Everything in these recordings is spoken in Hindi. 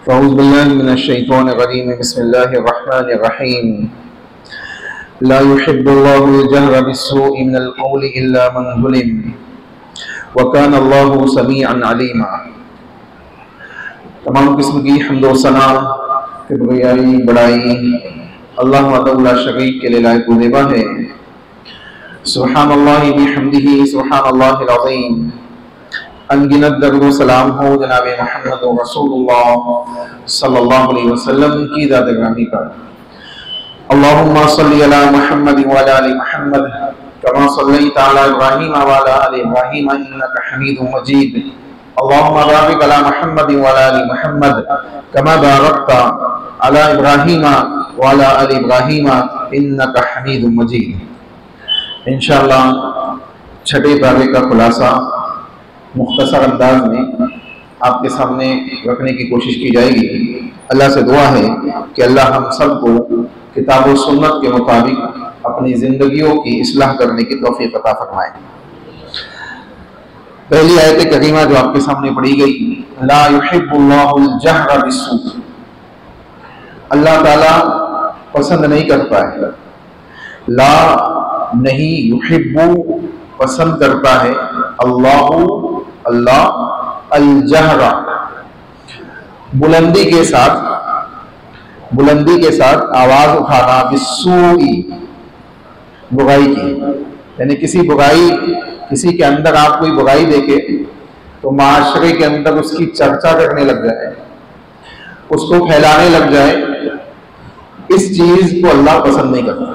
औज़ुबिल्लाहिमिनश्शैतानिर्रजीम बिस्मिल्लाहिर्रहमानिर्रहीम ला युहिब्बुल्लाहुल जहरा बिस्सूइ मिनल क़ौलि इल्ला मन ज़ुलिम व काना अल्लाहु समीअन अलीमा। तमाम किस्म की हम्द व सना, किब्रियाई, बड़ाई अल्लाह वहदहु ला शरीक के लिए लायक व ज़ेबा है। सुब्हानल्लाहि बिहम्दिही सुब्हानल्लाहिल अज़ीम। अनगिनत दरूद व सलाम हो जनाब मोहम्मद रसूलुल्लाह सल्लल्लाहु अलैहि वसल्लम की ज़ात ग्रामी पर। अल्लाहुम्मा सल्लि अला मुहम्मद व अला आलि मुहम्मद कमा सल्लैता अला इब्राहीम व अला आलि इब्राहीम इन्नका हमीदुम मजीद। अल्लाहुम्मा बारिक अला मुहम्मद व अला आलि मुहम्मद कमा बारकता अला इब्राहीम व अला आलि इब्राहीम इन्नका हमीदुम मजीद। इंशाअल्लाह छठे पारे का खुलासा मुख्तसर अंदाज में आपके सामने रखने की कोशिश की जाएगी। अल्लाह से दुआ है कि अल्लाह हम सबको किताब व सुन्नत के मुताबिक अपनी जिंदगियों की इस्लाह करने की तौफीक अता फरमाए। पहली आयत करीमा जो आपके सामने पढ़ी गई, ला युहिब्बुल्लाहुल जहरा बिस्सू, अल्लाह ताला पसंद नहीं करता है। ला नहीं, युहिब्बु पसंद करता है, अल्लाह अल जहरा बुलंदी के साथ आवाज उठाना, बिस्सूई बुराई की, यानी किसी के अंदर आप कोई बुराई देखे तो माशरे के अंदर उसकी चर्चा करने लग जाए, उसको फैलाने लग जाए, इस चीज को अल्लाह पसंद नहीं करता।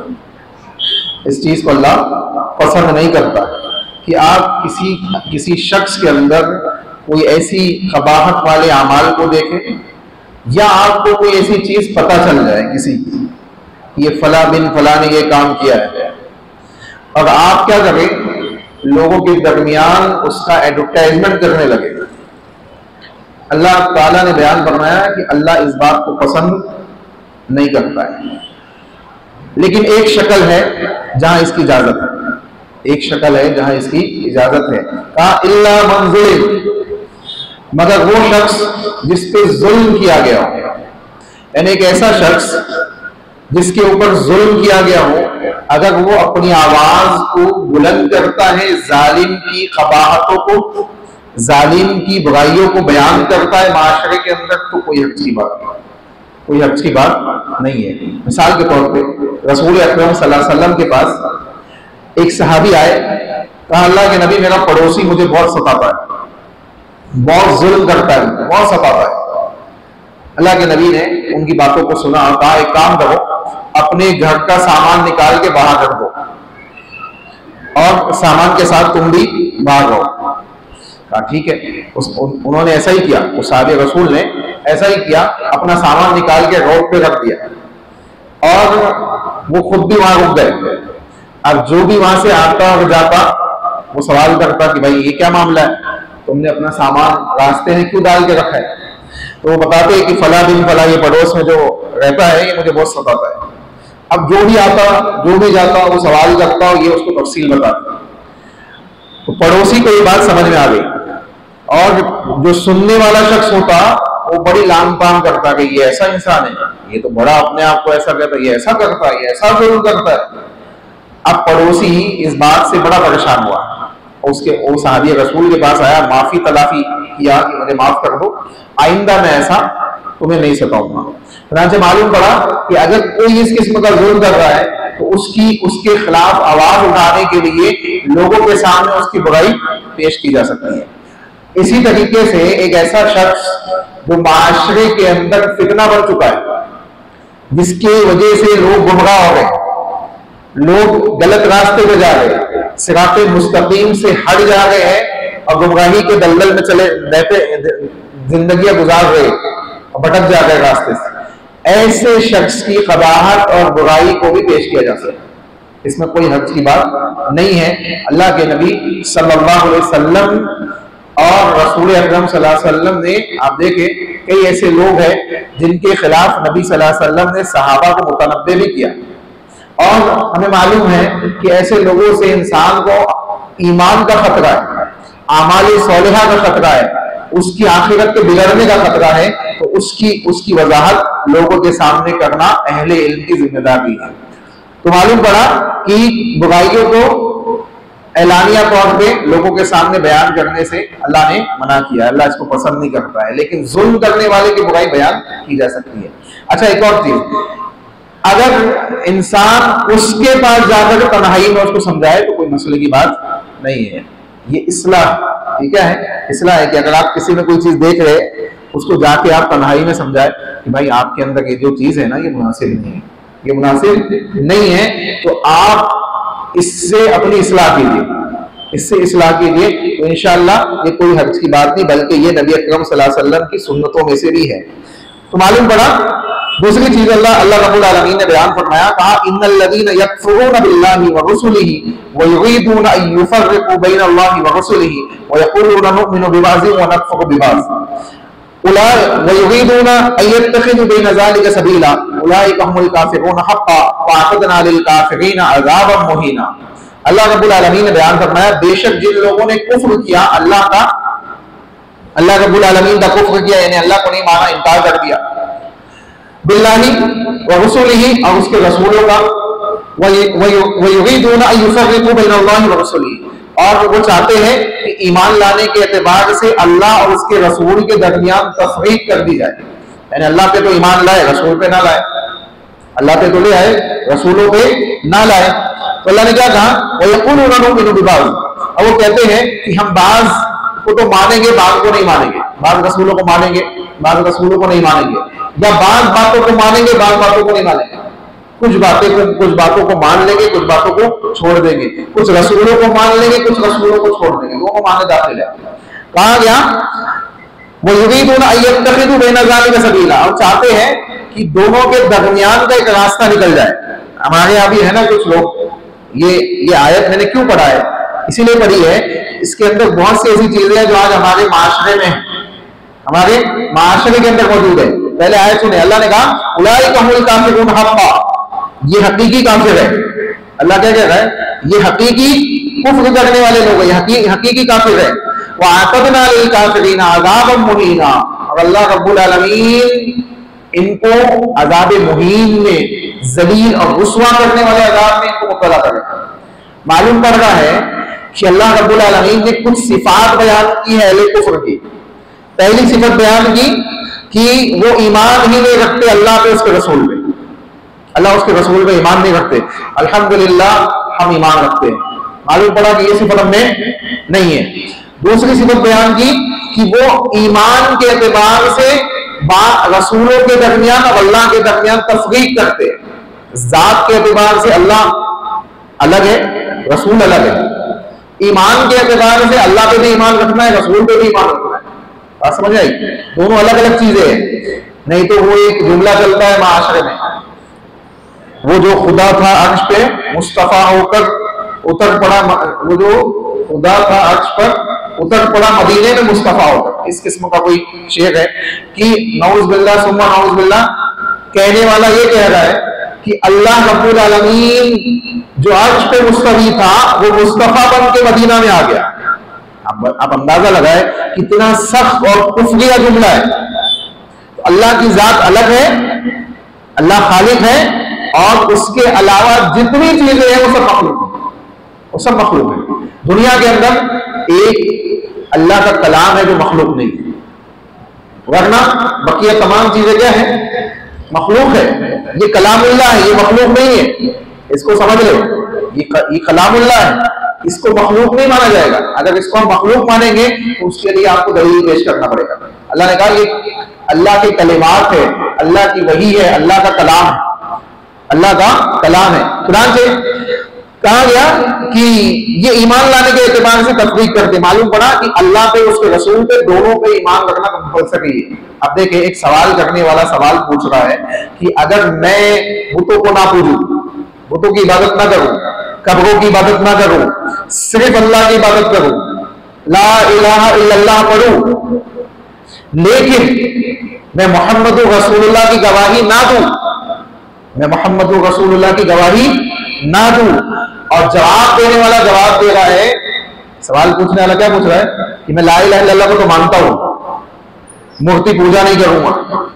इस चीज को अल्लाह पसंद नहीं करता कि आप किसी शख्स के अंदर कोई ऐसी कबाहत वाले अमाल को देखें, या आपको कोई ऐसी चीज पता चल जाए किसी की, ये फला बिन फला ने ये काम किया है, और आप क्या करें, लोगों के दरमियान उसका एडवर्टाइजमेंट करने लगे। अल्लाह ताला ने बयान फरमाया कि अल्लाह इस बात को पसंद नहीं करता है। लेकिन एक शक्ल है जहां इसकी इजाजत है, एक शक्ल है जहां इसकी इजाजत है। कहा इल्ला मन ज़ुलिम, मगर वो शख्स जिस पे जुल्म किया गया हो, यानी एक ऐसा शख्स जिसके ऊपर जुल्म किया गया हो, अगर वो अपनी आवाज को बुलंद करता है, जालिम की कबाहतों को, जालिम की बुराइयों को बयान करता है माशरे के अंदर, तो कोई हर्ज की बात नहीं है। मिसाल के तौर पे रसूल अकरम सल्लल्लाहु अलैहि वसल्लम के पास एक सहाबी आए, कहा अल्लाह के नबी, मेरा पड़ोसी मुझे बहुत सताता है, बहुत जुल्म करता है, बहुत सताता है। अल्लाह के नबी ने उनकी बातों को सुना, कहा एक काम करो, अपने घर का सामान निकाल के बाहर रख दो और सामान के साथ तुम भी बाहर रहो। कहा ठीक है। उन्होंने ऐसा ही किया, उस साहबे रसूल ने ऐसा ही किया, अपना सामान निकाल के रोड पे रख दिया और वो खुद भी वहां रुक गए। अब जो भी वहां से आता और जाता वो सवाल करता कि भाई ये क्या मामला है, तुमने अपना सामान रास्ते में क्यों डाल के रखा है? तो वो बताते हैं कि फला दिन फला ये पड़ोस में जो रहता है ये मुझे बहुत सताता है। अब जो भी आता, जो भी जाता, वो सवाल करता और ये उसको तफसील बताता। तो पड़ोसी को ये बात समझ में आ गई, और जो सुनने वाला शख्स होता वो बड़ी लाम पाम करता कि ये ऐसा इंसान है, ये तो बड़ा अपने आप को ऐसा कहता है, ये ऐसा करता है, ये ऐसा जरूर करता है। अब पड़ोसी इस बात से बड़ा परेशान हुआ, वो सहाबी रसूल के पास आया, माफी तलाफी किया कि मुझे माफ कर दो, आइंदा मैं ऐसा तुम्हें नहीं सताऊंगा। चनांचे मालूम पड़ा कि अगर कोई इस किस्म का जुल्म कर रहा है तो उसके खिलाफ आवाज उठाने के लिए लोगों के सामने उसकी बुराई पेश की जा सकती है। इसी तरीके से एक ऐसा शख्स जो माशरे के अंदर फितना बढ़ चुका है, जिसकी वजह से लोग गुमराह हो गए, लोग गलत रास्ते पे जा रहे हैं, सिराते मुस्तकीम से हट जा रहे हैं और गुमराही के दलदल में चले रहते जिंदगियां गुजार रहे और भटक जा रहे रास्ते से, ऐसे शख्स की कबाहत और बुराई को भी पेश किया जा सकता है। इसमें कोई हर्ज की बात नहीं है। अल्लाह के नबी सल्लल्लाहु अलैहि वसल्लम और रसूल अकरम सल्लल्लाहु अलैहि वसल्लम ने, आप देखें कई ऐसे लोग हैं जिनके खिलाफ नबी सल्लल्लाहु अलैहि वसल्लम ने सहाबा को मुतनब्बे भी किया, और हमें मालूम है कि ऐसे लोगों से इंसान को ईमान का खतरा है, आमाल सौलिहा का खतरा है, उसकी आखिरत के बिगड़ने का खतरा है, तो उसकी वजाहत लोगों के सामने करना अहले इल्म की जिम्मेदारी है। तो मालूम पड़ा कि बुराइयों को एलानिया तौर पे लोगों के सामने बयान करने से अल्लाह ने मना किया, अल्लाह इसको पसंद नहीं करता है, लेकिन जुल्म करने वाले की बुराई बयान की जा सकती है। अच्छा, एक और चीज, अगर इंसान उसके पास जाकर तन्हाई में उसको समझाए तो कोई मसले की बात नहीं है। ये इस्लाह, ठीक है, इस्लाह है कि अगर आप किसी में कोई चीज देख रहे उसको जाके आप तन्हाई में समझाए कि भाई आपके अंदर ये जो चीज है ना ये मुनासिब नहीं है, ये मुनासिब नहीं है, तो आप इससे अपनी इस्लाह कीजिए, इससे इस्लाह कीजिए। तो इंशाअल्लाह ये कोई हर्ज की बात नहीं, बल्कि ये नबी अकरम सल्लल्लाहु अलैहि वसल्लम की सुन्नतों में से भी है। तो मालूम पड़ा दूसरी चीज अल्लाह रब्बुल आलमीन ने बयान फरमाया, कहा इन्नल लज़ीना यकफुरूना बिल्लाहि व रुसुलिही व युरीदूना अन युफर्रिकू बैन अल्लाहि व रुसुलिही व यक़ूलूना नुअमिनु बिबाज़िन व नकफ़ुरु बिबाज़ उलाइ व युरीदूना अन यत्तखिज़ू बैन ज़ालिका सबीला उलाइका हुमुल काफ़िरूना हक़्क़न व अअतदना लिल काफ़िरीना अज़ाबन मुहीना। अल्लाह रब्बुल आलमीन ने बयान फरमाया, बेशक जिन लोगों ने कुफ्र किया अल्लाह रब्बुल आलमीन का कुफ्र किया, यानी अल्लाह को नहीं माना, इनकार कर दिया, बिल्लाही व रसूलिही, और उसके रसूलों का, व युरीदूना अन युफर्रिकू बैन अल्लाहि व रसूलिही, और वो चाहते हैं कि ईमान लाने के एतबार से अल्लाह और उसके रसूल के दरमियान तफरीक कर दी जाए, यानी अल्लाह पे तो ईमान लाए, रसूल पे ना लाए, अल्लाह पे तो ले आए, रसूलों पे ना लाए। तो अल्लाह ने क्या कहा, वो यक़ूलूना नुअमिनु बिबाज़, और वो कहते हैं कि हम बाज को तो मानेंगे, बाज को नहीं मानेंगे, बाज रसूलों को मानेंगे, बाज रसूलों को नहीं मानेंगे, या बाज बातों को मानेंगे, बाज बातों को नहीं मानेंगे, कुछ बातों को मान लेंगे, कुछ बातों को छोड़ देंगे, कुछ रसूलों को मान लेंगे, कुछ रसूलों को छोड़ देंगे, दोनों माने दाखिल है। कहा गया वो युरीदूना अन यत्तखिज़ू बैन ज़ालिका सबीला, और चाहते हैं कि दोनों के दरमियान का एक रास्ता निकल जाए। हमारे यहाँ भी है ना कुछ लोग, ये आयत मैंने क्यों पढ़ा है, इसीलिए पढ़ी है, इसके अंदर बहुत सी ऐसी चीजें हैं जो आज हमारे माशरे में, हमारे माशरे के अंदर मौजूद है। पहले आयत सुने, अल्लाह ने कहा उलाइका हुमुल काफ़िरून हक़्क़न, ये हकीकी काफिर है। अल्लाह क्या कह रहा है, ये हकीकी कुफ्र करने वाले लोग हैं, हकीकी काफिर है। व अअतदना लिल काफ़िरीना अज़ाबन मुहीना, और अल्लाह रब्बुल आलमीन इनको अज़ाब मुहीन में, ज़लील और रुस्वा करने वाले अज़ाब में इनको मुब्तला करेगा। मालूम पड़ रहा है कि अल्लाह रब्बुल आलमीन ने कुछ सिफात बयान की है अहले कुफ्र की। पहली सिफत बयान की कि वो ईमान ही नहीं रखते अल्लाह पे, उसके रसूल पे, अल्लाह उसके रसूल पे ईमान नहीं रखते। अल्हम्दुलिल्लाह हम ईमान रखते हैं, मालूम पड़ा कि ये सिफत हमें नहीं है। दूसरी सिफत बयान की कि वो ईमान के एतबार से रसूलों के दरमियान और अल्लाह के दरमियान तफरीक करते हैं। जात के एतबार से अल्लाह अलग है, रसूल अलग है, ईमान के एतबार से अल्लाह पे भी ईमान रखना है, रसूल पे भी ईमान रखना है। बात समझ आई, दोनों अलग अलग चीजें हैं, नहीं तो वो एक जुमला चलता है माशरे में, वो जो खुदा था अर्श पे मुस्तफा होकर उतर पड़ा, वो जो खुदा था अर्श पर उतर पड़ा मदीने में मुस्तफा होकर, इस किस्म का कोई शेर है कि नऊज़ बिल्लाह सुम्मा नऊज़ बिल्लाह, कहने वाला ये कह रहा है कि अल्लाह रब्बुल आलमीन जो अर्श पे मुस्तवी था वो मुस्तफा बन के मदीना में आ गया। अब आप अंदाजा लगाए कितना सख्त और कुफ्रिया जुमला है। तो अल्लाह की जात अलग है, अल्लाह खालिक है, और उसके अलावा जितनी चीजें हैं वो सब मखलूक है, वो सब मखलूक है। दुनिया के अंदर एक अल्लाह का कलाम है जो मखलूक नहीं है, वरना बकिया तमाम चीजें क्या है, मखलूक है। ये कलामुल्लाह है, ये मखलूक नहीं है, इसको समझ लो, ये कलामुल्लाह है, इसको मखलूक नहीं माना जाएगा। अगर इसको हम मखलूक मानेंगे तो उसके लिए आपको दलील पेश करना पड़ेगा। अल्लाह ने कहा ये अल्लाह के कलिमात है, अल्लाह की वही है, अल्लाह का कलाम है, अल्लाह का कलाम है। कुरान से कहा गया कि ये ईमान लाने के एतबार से तफरीक करते। मालूम पड़ा कि अल्लाह पे, उसके रसूल पे, दोनों पे ईमान रखना कंपल्सरी है। अब देखिए, एक सवाल करने वाला सवाल पूछ रहा है कि अगर मैं बुतों को ना पूजूं, बुतों की इबादत ना करूं, कब्रों की इबादत ना करूं, सिर्फ अल्लाह की इबादत करूं, ला इलाहा इल्लल्लाह पढ़ूं, लेकिन मैं मोहम्मद रसूलुल्लाह की गवाही ना दूं, मैं मोहम्मद रसूलुल्लाह की गवाही ना दूं, और जवाब देने वाला जवाब दे रहा है, सवाल पूछने वाला क्या पूछ रहा है कि मैं ला इलाहा इल्लल्लाह को तो मानता हूं, मूर्ति पूजा नहीं करूंगा,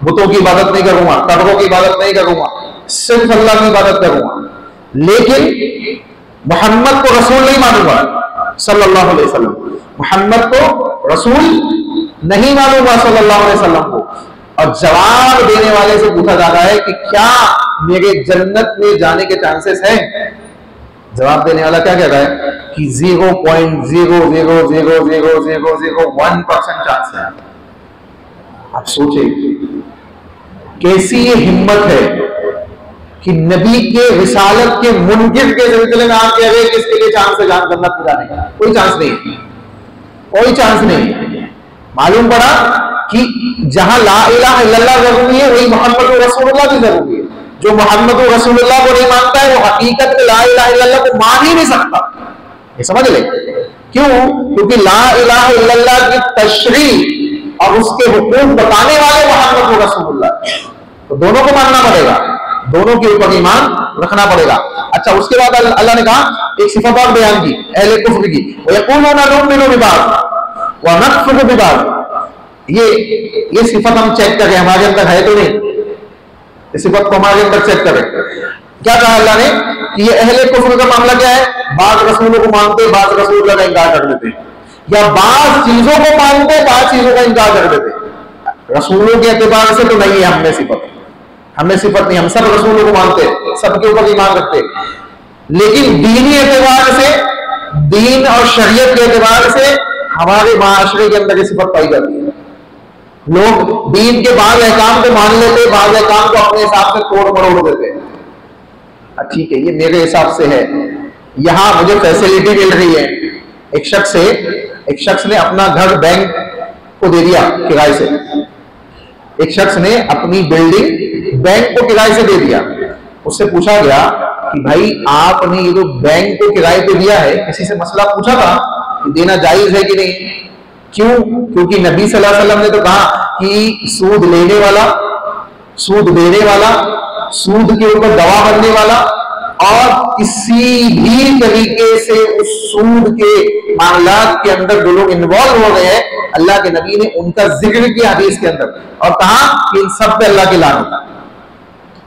बुतों की इबादत नहीं करूंगा, कब्रों की इबादत नहीं करूंगा, सिर्फ अल्लाह की इबादत करूंगा। लेकिन मोहम्मद को रसूल नहीं मानूंगा सल्लल्लाहु अलैहि वसल्लम, मोहम्मद को रसूल नहीं मानूंगा सल्लल्लाहु अलैहि वसल्लम को। और जवाब देने वाले से पूछा जा रहा है कि क्या मेरे जन्नत में जाने के चांसेस हैं? जवाब देने वाला क्या कह रहा है कि 0.0000001% चांस है। आप सोचिए कैसी ये हिम्मत है कि नबी के रिसालत के मुनकिर के सिलसिले में आप कह रहे हैं कि इसके लिए चांस है जन्नत में जाने का। कोई चांस नहीं, कोई चांस नहीं। मालूम पड़ा कि जहां ला इलाहा इल्लल्लाह जरूरी है वही मोहम्मद रसूलुल्लाह भी जरूरी है। जो मोहम्मद रसूलुल्लाह को नहीं मानता है वो हकीकत में ला इलाहा इल्लल्लाह को मान ही नहीं सकता। ये समझ ले क्यों? क्योंकि ला इलाहा इल्लल्लाह की तशरीह और उसके हुकूक बताने वाले मोहम्मद रसूलुल्लाह, तो दोनों को मानना पड़ेगा, दोनों के ऊपर ईमान रखना पड़ेगा। अच्छा, उसके बाद अल्लाह ने कहा एक सिफत और बयान की अहले कुफ्र की, वयक़ूलूना नुमिनु बिबाज़ व नकफ़ुरु बिबाज़। ये सिफत हम चेक करें हमारे अंदर है तो नहीं, इस सिफत को हमारे अंदर चेक करें। क्या कहा अल्लाह ने कि ये अहले कुफ्र का मामला क्या है? बाज़ रसूलों को मानते, बाज़ रसूलों का इनकार कर देते, या बाज़ चीजों को मानते, बाज़ चीजों का इनकार कर देते। रसूलों के एतबार से तो नहीं है हमें सिफत, हमें सिफत नहीं, हम सब रसूलों को मानते, सबके ऊपर ईमान रखते। लेकिन दीनी एतबार से, दीन और शरीयत के एतबार से हमारे माशरे के अंदर ये सिफत पाई जाती है। लोग दीन के बाद अहकाम को मान लेते, बाद अहकाम को अपने हिसाब से तोड़ मरोड़ देते। ठीक है, ये मेरे हिसाब से है, यहां मुझे फैसिलिटी मिल रही है। एक शख्स ने अपना घर बैंक को दे दिया किराए से, एक शख्स ने अपनी बिल्डिंग बैंक को किराए से दे दिया। उससे पूछा गया कि भाई आपने ये जो बैंक को किराए पे दिया है, किसी से मसला पूछा था कि देना जायज है कि नहीं? क्यों? क्योंकि नबी सल्लल्लाहु अलैहि वसल्लम ने तो कहा कि सूद लेने वाला, सूद देने वाला, सूद के ऊपर गवाह बनने वाला और किसी भी तरीके से उस सूद के मामलात के अंदर जो लोग इन्वॉल्व हो गए हैं, अल्लाह के नबी ने उनका जिक्र किया हदीस के अंदर और कहा कि इन सब पे अल्लाह की लानत,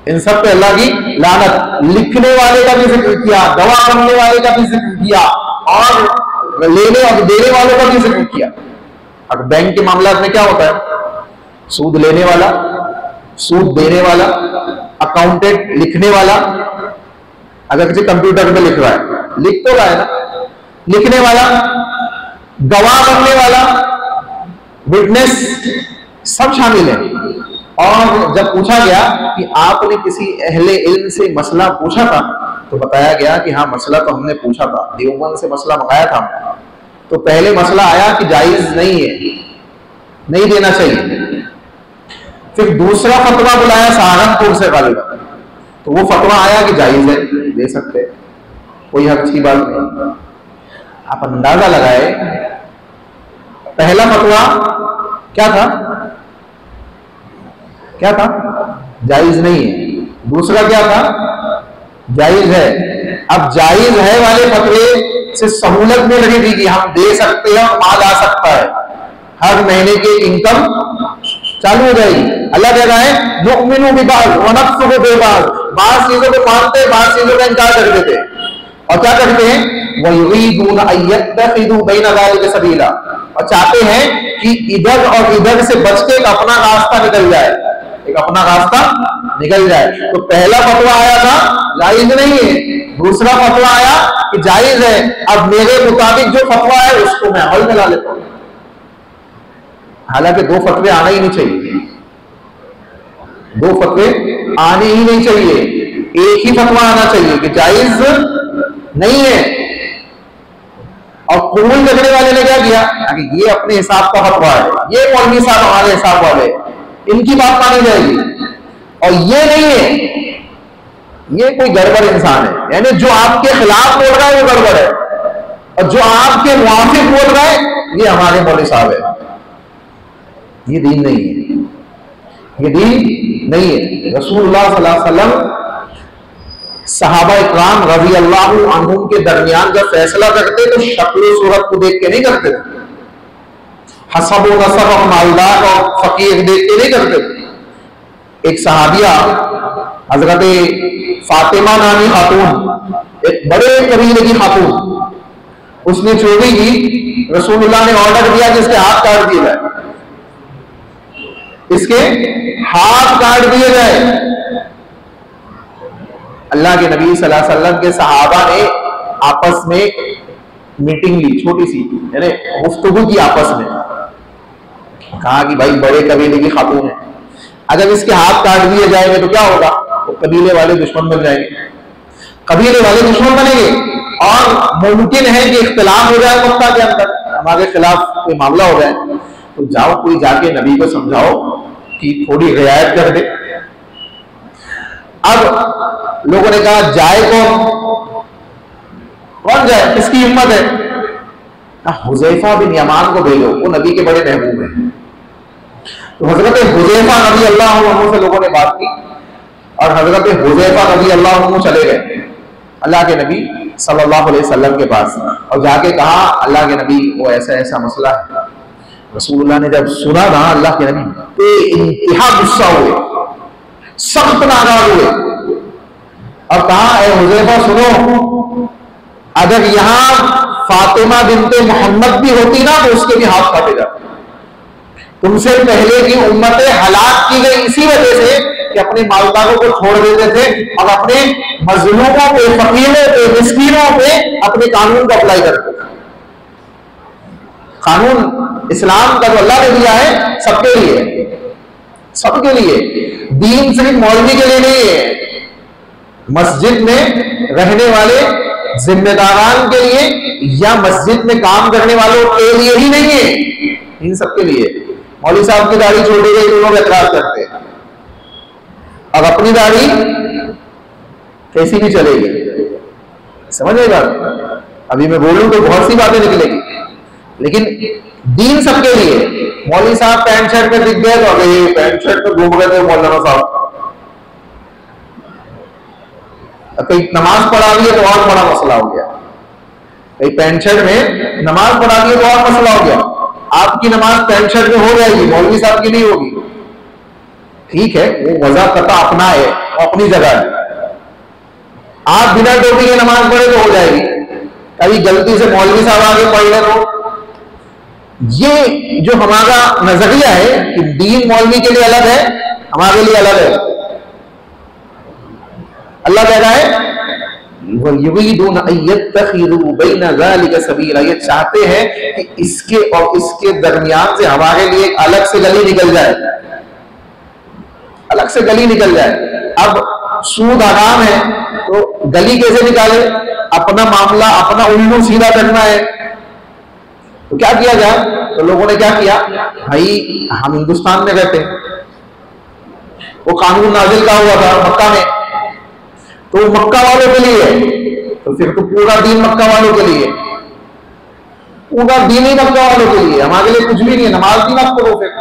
इन सब पे अल्लाह की लानत। लिखने वाले का भी जिक्र किया, गवाह बनने वाले का भी जिक्र किया और लेने और देने वालों का भी जिक्र किया। अब बैंक के मामला में क्या होता है? सूद लेने वाला, सूद देने वाला, अकाउंटेंट लिखने वाला, अगर किसी कंप्यूटर में लिख रहा है, लिख तो रहा है ना, लिखने वाला, गवाह बनने वाला, विटनेस, सब शामिल है। और जब पूछा गया कि आपने किसी अहले इल्म से मसला पूछा था, तो बताया गया कि हाँ मसला तो हमने पूछा था, देवबंद से मसला मंगाया था। तो पहले मसला आया कि जायज नहीं है, नहीं देना चाहिए। फिर दूसरा फतवा बुलाया सहारनपुर से गालिबा, तो वो फतवा आया कि जायज है, दे सकते, कोई हर्ज की बात नहीं। आप अंदाजा लगाए पहला फतवा क्या था? क्या था? जायज नहीं है। दूसरा क्या था? जायज है। अब जायज है वाले फतवे से सहूलत मिल रही थी कि हम दे सकते हैं और माल आ सकता है, हर महीने की इनकम चालू हो जाएगी। अल्लाह कह रहा है नुमिनु बिबाज़ व नकफ़ुरु बिबाज़, बाज़ चीजों को मानते, बाज़ चीजों का इनकार कर देते। और क्या करते हैं? व युरीदूना अन यत्तखिदू बैना ज़ालिका सबीला, और चाहते हैं कि इधर और इधर से बच के एक अपना रास्ता निकल जाए, एक अपना रास्ता निकल जाए। तो पहला फतवा आया था जायज नहीं है, दूसरा फतवा आया कि जायज है। अब मेरे मुताबिक जो फतवा है उसको मैं अमल में ला लेता हूं। हालांकि दो फतवे आना ही नहीं चाहिए, दो फतवे आने ही नहीं चाहिए, एक ही फतवा आना चाहिए कि जायज नहीं है। और कबूल करने वाले ने क्या किया कि ये अपने हिसाब का फतवा है, ये मौलवी साहब हमारे हिसाब वाले, इनकी बात मानी जाएगी। और ये नहीं है, ये कोई गड़बड़ इंसान है, यानी जो आपके खिलाफ बोल रहा है वो गड़बड़ है, और जो आपके मुआफिक बोल रहा है ये हमारे मौलवी साहब है। ये दीन नहीं है, ये दीन नहीं है। रसूलुल्लाह सल्लल्लाहु अलैहि वसल्लम सहाबा इकराम रज़ी अल्लाहु अन्हुम के दरमियान जब फैसला करते तो शक्ल सूरत को देख के नहीं करते थे, हसब व नसब और मालदार और फकीर देख के नहीं करते। एक सहाबिया हजरत फातिमा नामी खातून, एक बड़े कबीले की खातून, उसने चोरी की। रसूलुल्लाह ने ऑर्डर दिया कि इसके हाथ काट दिए जाए, इसके हाथ काट दिए जाए। अल्लाह के नबी सल्लल्लाहु अलैहि वसल्लम के सहाबा ने आपस में मीटिंग ली, छोटी सी, यानी गुफ्तगू की आपस में। कहा कि भाई बड़े कबीले की खातून है, अगर इसके हाथ काट दिए जाएंगे तो क्या होगा? तो कबीले वाले दुश्मन बन जाएंगे, कबीले वाले दुश्मन बनेंगे और मुमकिन है कि इख्तिलाफ हो जाए मक्का के अंदर, हमारे खिलाफ कोई मामला हो जाए। तो जाओ कोई जाके नबी को समझाओ कि थोड़ी रियायत कर दे। अब लोगों ने कहा जाए कौन जाए, किसकी हिम्मत है? हुज़ैफा बिन यमान को भेजो, वो नबी के बड़े महबूब हैं। तो हजरत हुज़ैफा रज़ी अल्लाह अन्हु से लोगों ने बात की और हजरत हुज़ैफा रज़ी अल्लाह अन्हु चले गए अल्लाह के नबी सल्लल्लाहु अलैहि वसल्लम के पास और जाके कहा अल्लाह के नबी वो ऐसा ऐसा मसला है। रसूलुल्लाह ने जब सुना ना, अल्लाह के नबी बेइंतहा गुस्सा हुए, सख्त नाराज हुए और कहा ए हुज़ैफा सुनो, अगर यहां फातिमा बिनते मोहम्मद भी होती ना तो उसके भी हाथ काटे जाते। तुमसे पहले की उम्मतें हलाक की गई इसी वजह से कि अपने मालदारों को छोड़ देते थे और अपने मजलूमों पे, फकीरों पे, मिस्कीनों पे अपने कानून को अप्लाई करते थे। कानून इस्लाम का जो अल्लाह ने दिया है सबके लिए, सबके लिए। दीन सिर्फ मौलवी के लिए नहीं है, मस्जिद में रहने वाले जिम्मेदारान के लिए या मस्जिद में काम करने वालों के लिए ही नहीं है, इन सबके लिए। मौलवी साहब की दाढ़ी छोड़ी गई तो लोग एतराज करते हैं, अब अपनी दाढ़ी कैसी भी चलेगी, समझ रहे बात? अभी मैं बोलूं तो बहुत सी बातें निकलेगी, लेकिन दीन सबके लिए। मौलवी साहब पैंट शर्ट में दिख गए तो अरे पैंट शर्ट में घूम रहे थे मौलाना साहब, कहीं नमाज पढ़ा दी तो और बड़ा मसला हो गया, कहीं पैंट शर्ट में नमाज पढ़ा दी तो और मसला हो गया। आपकी नमाज पैंट शर्ट में हो जाएगी, मौलवी साहब की नहीं होगी। ठीक है, वो वजह कता अपना है, वो अपनी जगह है। आप बिना टोपी के नमाज पढ़े तो हो जाएगी, कभी गलती से मौलवी साहब आगे पढ़ ले तो। ये जो हमारा नजरिया है कि दीन मौलवी के लिए अलग है, हमारे लिए अलग है। अल्लाह कह रहा है सबीला, ये चाहते हैं कि इसके और इसके दरमियान से हमारे लिए एक अलग से गली निकल जाए, अलग से गली निकल जाए। अब सूद हराम है तो गली कैसे निकाले? अपना मामला अपना उल्लू सीधा करना है तो क्या किया जाए? तो लोगों ने क्या किया, भाई हम हिंदुस्तान में रहते हैं, वो कानून नाजिल का हुआ था मक्का में, तो मक्का वालों के लिए, तो फिर तो पूरा दीन मक्का वालों के लिए, पूरा दीन ही मक्का वालों के लिए, हमारे लिए कुछ भी नहीं है। नमाज भी मत करो फिर।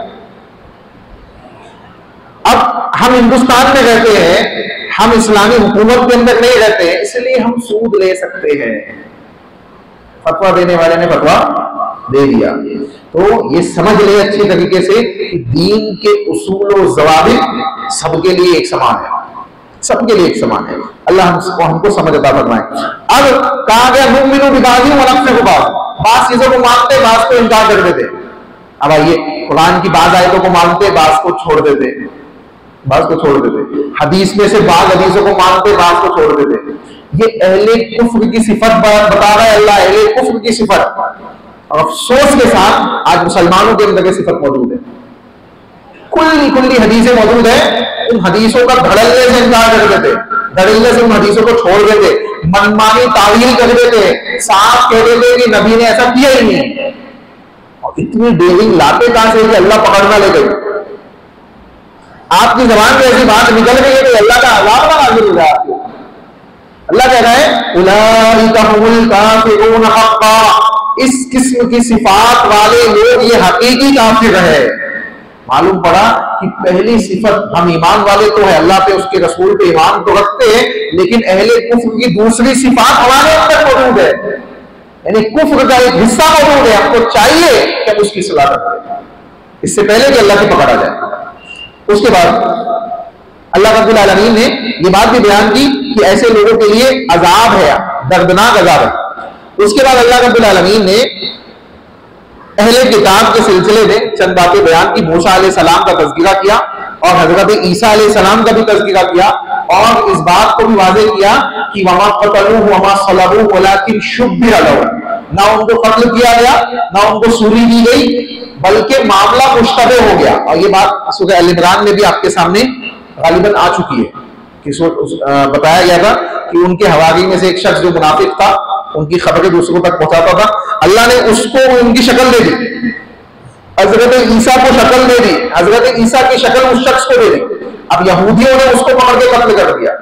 अब हम हिंदुस्तान में रहते हैं, हम इस्लामी हुकूमत के अंदर नहीं रहते हैं, इसलिए हम सूद ले सकते हैं। फतवा देने वाले ने फतवा दे दिया। तो ये समझ ले अच्छी तरीके से कि दीन के उसूल और ज़वाबित सबके लिए एक समान है, सबके लिए एक समान है। अल्लाह हमको समझ अता फरमाए। अब कहा गया मुमिनु बिबादी व नफ्से को बास चीजों को मानते, बास को इनकार कर देते। अब आइए, कुरान की बात आयतों को मानते, बास को छोड़ देते, बास को छोड़ देते। हदीस में से बाज हदीसों को मानते, बास को छोड़ देते। ये अहले कुफ्र की सिफत बता रहा है अल्लाह, अहले कुफ्र की सिफत। और अफसोस के साथ आज मुसलमानों के अंदर सिफत मौजूद है, कुल्ली कुल्ली हदीसें मौजूद है, उन हदीसों का धड़ल्ले से इनकार कर देते, धड़ल्ले से उन हदीसों को छोड़ देते, मनमानी तावील कर देते, साफ कह देते कि नबी ने ऐसा किया ही नहीं। और इतनी डेरिंग लाते कहां से कि अल्लाह पकड़ना ले गई। आपकी जबान में ऐसी बात निकल गई है कि अल्लाह का अज़ाब ना नाज़िल हो जाए आपको। अल्लाह कह रहा है उलाइका हुमुल काफिरून हक़्क़ा, इस किस्म की सिफात वाले लोग ये हकीकी काफिर है। मालूम पड़ा कि पहली सिफत, हम ईमान वाले तो है, अल्लाह पे उसके रसूल पे ईमान तो रखते हैं, लेकिन अहले कुफ्र की दूसरी सिफात हमारे अंदर मौजूद है। यानी कुफ्र का एक हिस्सा मौजूद है, हमको चाहिए कि हम उसकी सलाह करें इससे पहले कि अल्लाह की पकड़ा जाए। उसके बाद अल्लाह रब्बुल आलमीन ने ये बात भी बयान की कि ऐसे लोगों के लिए अजाब है, दर्दनाक अजाब है। उसके बाद अल्लाह रब्बुल आलमीन ने अहले किताब के सिलसिले में चंद बातें बयान की। मूसा अलैहिस्सलाम का तज़किरा किया और हजरत ईसा अलैहिस्सलाम का भी तज़किरा किया और इस बात को भी वाज़ेह किया कि वमा क़तलूहु वमा सलबूहु वलाकिन शुब्बिह लहू, ना उनको कत्ल किया गया ना उनको सूली दी गई, बल्कि मामला मुश्तबह हो गया। और ये बात सूरह अल इमरान में भी आपके सामने गालिबन आ चुकी है कि बताया गया था कि उनके हवारी में से एक शख्स जो मुनाफिक था, उनकी खबरें दूसरों तक पहुंचाता था, अल्लाह ने उसको उनकी शक्ल दे दी, हजरत ईसा को शक्ल दे दी, हजरत ईसा की शक्ल उस शख्स को दे दी। अब यहूदियों ने उसको पकड़ के कत्ल कर दिया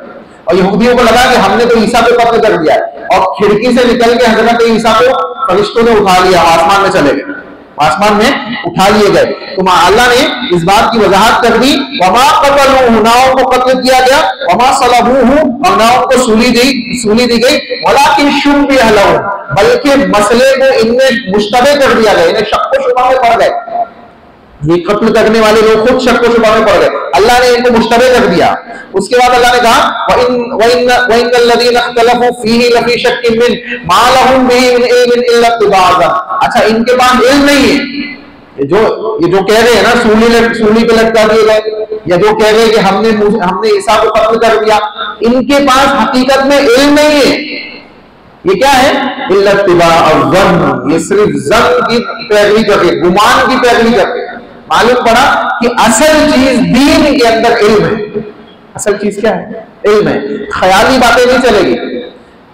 और यहूदियों को लगा कि हमने तो ईसा को कत्ल कर दिया और खिड़की से निकल के हजरत ईसा को फरिश्तों ने उठा लिया, आसमान में चले गए, आसमान में उठा लिए गए। तो अल्लाह ने इस बात की वजाहत कर दी, वमा क़तलूहु, ना उनको कत्ल किया गया, वमा सलबूहु, और ना उनको सूली दी गई, वलाकिन शुब्बिह लहू, बल्कि मसले को इनमें मुश्तबह कर दिया गया, इन्हें शक व शुबा में पड़ गए। ये कत्ल करने वाले लोग खुद शक व शुबा में पड़ गए, अल्लाह ने इनको मुश्तबह कर दिया। उसके बाद अल्लाह ने कहा वइन्नल्लज़ीना इख्तलफू फीही लफी शक्किन मिन मा लहुम बिही मिन इल्मिन इल्ला इत्तिबाअ, अच्छा इनके पास इल्म नहीं है, ये जो कह रहे हैं ना सूली पे लटका दिए गए, या जो कह रहे हैं कि हमने ईसा को कत्ल कर दिया, इनके पास हकीकत में इल्म नहीं है। ये क्या है? इल्ला इत्तिबाअ ज़न्न, ये सिर्फ ज़न्न की पैरवी करके, गुमान की पैरवी करके मालूम पड़ा कि असल चीज दीन के अंदर इल्म है। असल चीज क्या है? इल्म है। ख्याली बातें नहीं चलेगी,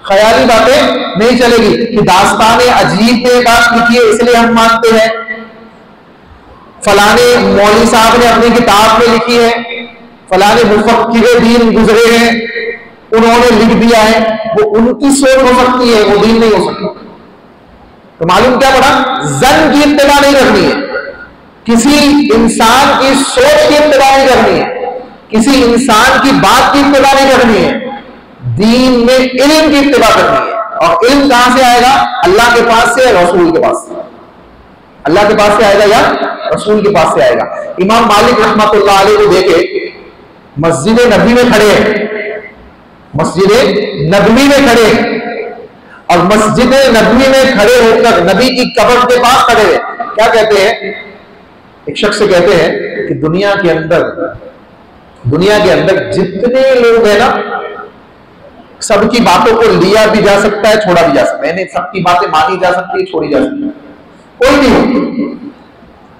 ख्याली बातें नहीं चलेगी कि दास्तान अजीब में बात लिखी है इसलिए हम मानते हैं, फलाने मौलवी साहब ने अपनी किताब में लिखी है, फलाने मुफक्किर दीन गुजरे हैं उन्होंने लिख दिया है, वो उनकी सोच हो सकती है, वो दीन नहीं हो सकती। तो मालूम क्या पड़ा? जन की इत्तिबा नहीं करनी है, किसी इंसान की सोच की इत्तिबा नहीं करनी है, किसी इंसान की बात की इत्तिबा नहीं करनी है, दीन में इल्म की इत्तिबा करनी है। और इल्म कहां से आएगा? अल्लाह के पास से या रसूल के पास से? अल्लाह के पास से आएगा या रसूल के पास से आएगा? इमाम मालिक रहमतुल्लाह अलैह को देखे मस्जिद नबी में खड़े हैं, मस्जिद नबवी में खड़े और मस्जिद नबवी में खड़े होकर नबी की कब्र के पास खड़े हैं, क्या कहते हैं? एक शख्स से कहते हैं कि दुनिया के अंदर जितने लोग हैं ना, सबकी बातों को लिया भी जा सकता है, छोड़ा भी जा सकता है, यानी सबकी बातें मानी जा सकती है, छोड़ी जा सकती है। कोई भी हो,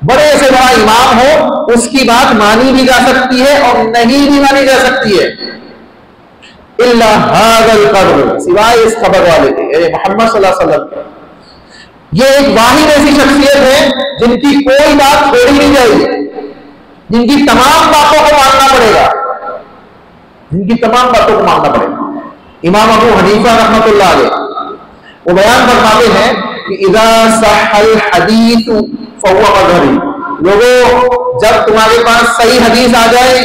बड़े से बड़ा इमाम हो, उसकी बात मानी भी जा सकती है और नहीं भी मानी जा सकती है, इल्ला हाज़ल क़ब्र, सिवाय इस कब्र वाले के, यानी मोहम्मद सल्लल्लाहु अलैहि वसल्लम के। ये एक वाहिद ऐसी शख्सियत है जिनकी कोई बात छोड़ी नहीं जाएगी, जिनकी तमाम बातों को मानना पड़ेगा, जिनकी तमाम बातों को मानना पड़ेगा। इमाम अबू हनीफा रहमतुल्लाह अलैह वो बयान फरमाते हैं कि इज़ा सह्हल हदीस फहुवा मज़हबी, लोगों जब तुम्हारे पास सही हदीस आ जाए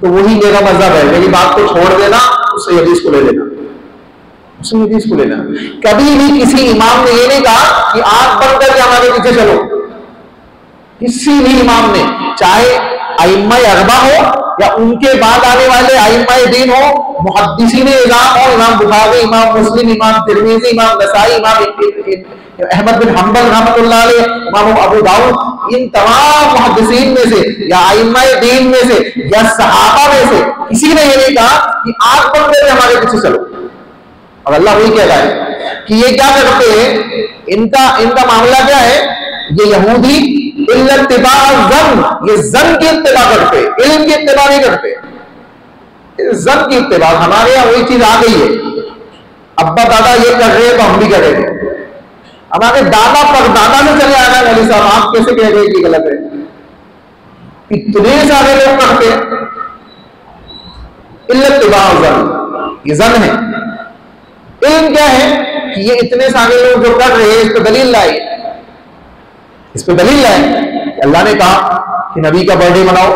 तो वही मेरा मजहब है, मेरी बात को छोड़ देना, उस सही हदीस को ले लेना, उस सही हदीस को लेना। कभी भी किसी इमाम ने ये नहीं कहा कि आंख बंद करके हमारे पीछे चलो, किसी भी इमाम ने, चाहे अइम्मा अरबा हो या उनके बाद आने वाले अइम्मा दीन हो, मुहद्दिसीन इज़ाम हो, इमाम बुखारी, इमाम मुस्लिम, इमाम तिरमिज़ी, इमाम नसाई, इमाम अहमद बिन हंबल रहमतुल्लाह अलैह, इमाम अबू दाऊद, इन तमाम मुहद्दिसीन में से या अइम्मा दीन में से या सहाबा में से किसी ने ये नहीं कहा कि आंख बंद करके हमारे पीछे चलो। और अल्लाह वही कह रहा है कि ये क्या करते हैं, इनका मामला क्या है? ये यहूदी इल्ला इत्तिबाअ ज़न्न, ये ज़न्न की इत्तिबा करते, इल्म की इत्तिबा नहीं करते, ज़न्न की इत्तिबा। हमारे यहाँ वही चीज आ गई है, अब्बा दादा ये कर रहे हैं तो हम भी करेंगे, हमारे दादा परदादा में चले आना, मौलवी साहब आप कैसे कह रहे हैं कि गलत है? इतने सारे लोग करते हैं, इल्ला इत्तिबाअ ज़न्न, ये ज़न्न है। इल्म क्या है कि ये इतने सारे लोग जो कर रहे हैं, इस पर दलील लाए, इस पर दलील लाए कि अल्लाह ने कहा कि नबी का बर्थडे मनाओ,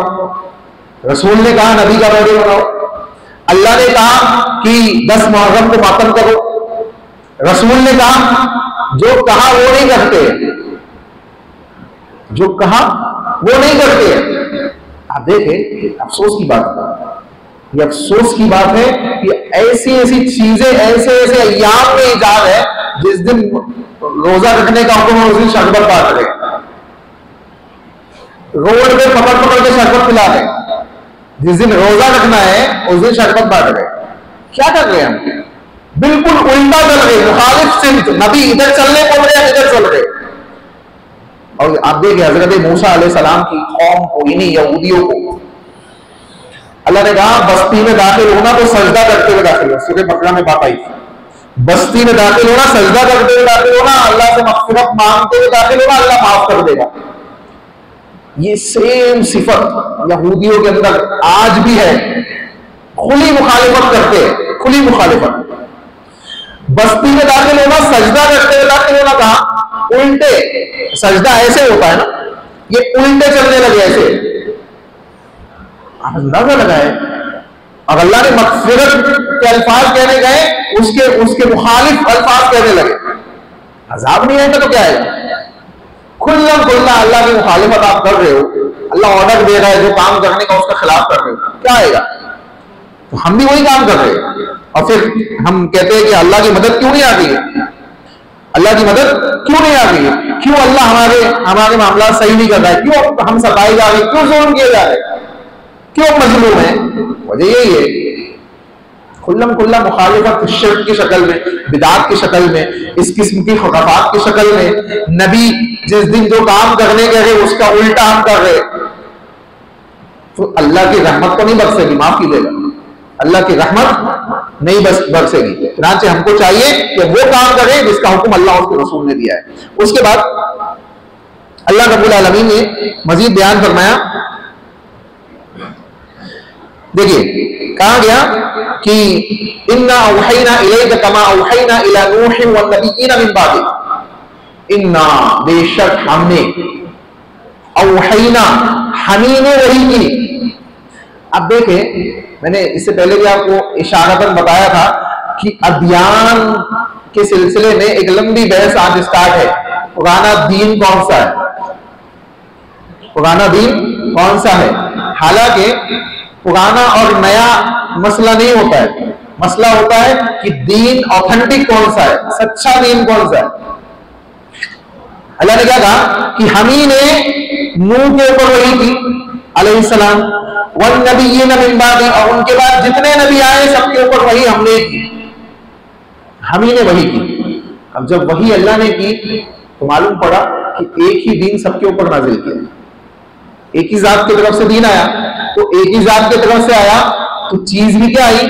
रसूल ने कहा नबी का बर्थडे मनाओ, अल्लाह ने कहा कि 10 मुहर्रम को मातम करो, रसूल ने कहा, जो कहा वो नहीं करते, जो कहा वो नहीं करते। आप देखें, अफसोस की बात है, ये अफसोस की बात है कि ऐसी ऐसी चीजें, ऐसे ऐसे अय्याम में इजाद है, जिस दिन रोजा रखने का हुक्म है उस दिन शरबत बांट रहे, रोड पे पकड़ पकड़ के शरबत पिला रहे। जिस दिन रोजा रखना है उस दिन शरबत बांट रहे। क्या कर रहे हैं हम? बिल्कुल उल्टा चल रहे, मुखालिफ सिमत। नबी इधर चलने बोल रहे हैं, इधर चल रहे। और आप देखिए हजरत मूसा अलैहिस्सलाम की कौम को, इन्हीं यहूदियों को अल्लाह ने कहा बस्ती में दाखिल होना तो सजदा करते हुए दाखिल हो। सूरह बकरा में बात आई, बस्ती में दाखिल होना, सजदा करते हुए दाखिल होना, अल्लाह से मग़फ़िरत मांगते हुए दाखिल होना, अल्लाह माफ कर देगा। ये सेम सिफत यहूदियों के अंदर आज भी है, खुली मुखालिफत करते हैं, खुली मुखालिफत। बस्ती में दाखिल होना, सजदा करते हुए दाखिल होना, कहा उल्टे। सजदा ऐसे होता है ना, ये उल्टे चलने लगे ऐसे। आप अंदाजा लगाए, अब अल्लाह ने मग़फ़िरत के अल्फाज कहने गए, उसके मुखालिफ अल्फाज कहने लगे। अज़ाब नहीं आएगा तो क्या आएगा? खुल्लम खुल्ला अल्लाह की मुखालिफत आप कर रहे हो, अल्लाह ऑर्डर दे रहा है जो काम करने का उसका खिलाफ कर रहे हो, क्या आएगा? तो हम भी वही काम कर रहे हैं और फिर हम कहते हैं कि अल्लाह की मदद क्यों नहीं आ गई है, अल्लाह की मदद क्यों नहीं आ गई है, क्यों अल्लाह हमारे मामला सही नहीं कर रहा है, क्यों हम सताए जा रहे, क्यों जुल्म किए जा रहे, क्यों मजलूम है? वजह यही है, खुल्लम खुल्ला मुखालिफत शिर्क की शक्ल में, बिदात की शक्ल में, इस किस्म की खुराफात की शक्ल में। नबी जिस दिन जो काम करने गए उसका उल्टा हम कर रहे, तो अल्लाह की रहमत तो नहीं बरसेगी, माफ कीजिएगा, अल्लाह की रहमत नहीं बरसेगी। चुनांचे हमको चाहिए कि वो काम करें जिसका हुक्म अल्लाह और उसके रसूल ने दिया है। उसके बाद अल्लाह रब्बुल आलमीन ने मजीद बयान फरमाया, देखिए कहा गया कि इन्ना औहैना इलैका कमा औहैना इला नूह व नबिय्यिना मिन बादि। इन्ना बेशक हमने, औहैना हमी ने वही की। अब देखें, मैंने इससे पहले भी आपको इशारतन बताया था कि अदयान के सिलसिले में एक लंबी बहस आज स्टार्ट है। पुराना दीन कौन सा है, पुराना दीन कौन सा है? हालांकि पुराना और नया मसला नहीं होता है, मसला होता है कि दीन ऑथेंटिक कौन सा है, सच्चा दीन कौन सा है। अल्लाह ने क्या कहा कि हमी ने नूह के ऊपर वही की अलैहिस्सलाम, वन नबिय्यिना मिन बादी, और उनके बाद जितने नबी आए सबके ऊपर वही हमने की, हमी ने वही की। अब जब वही अल्लाह ने की तो मालूम पड़ा कि एक ही दीन सबके ऊपर नाजिल किया, एक ही जात की तरफ से दीन आया, तो एक ही जात की तरफ से आया तो चीज भी क्या आई,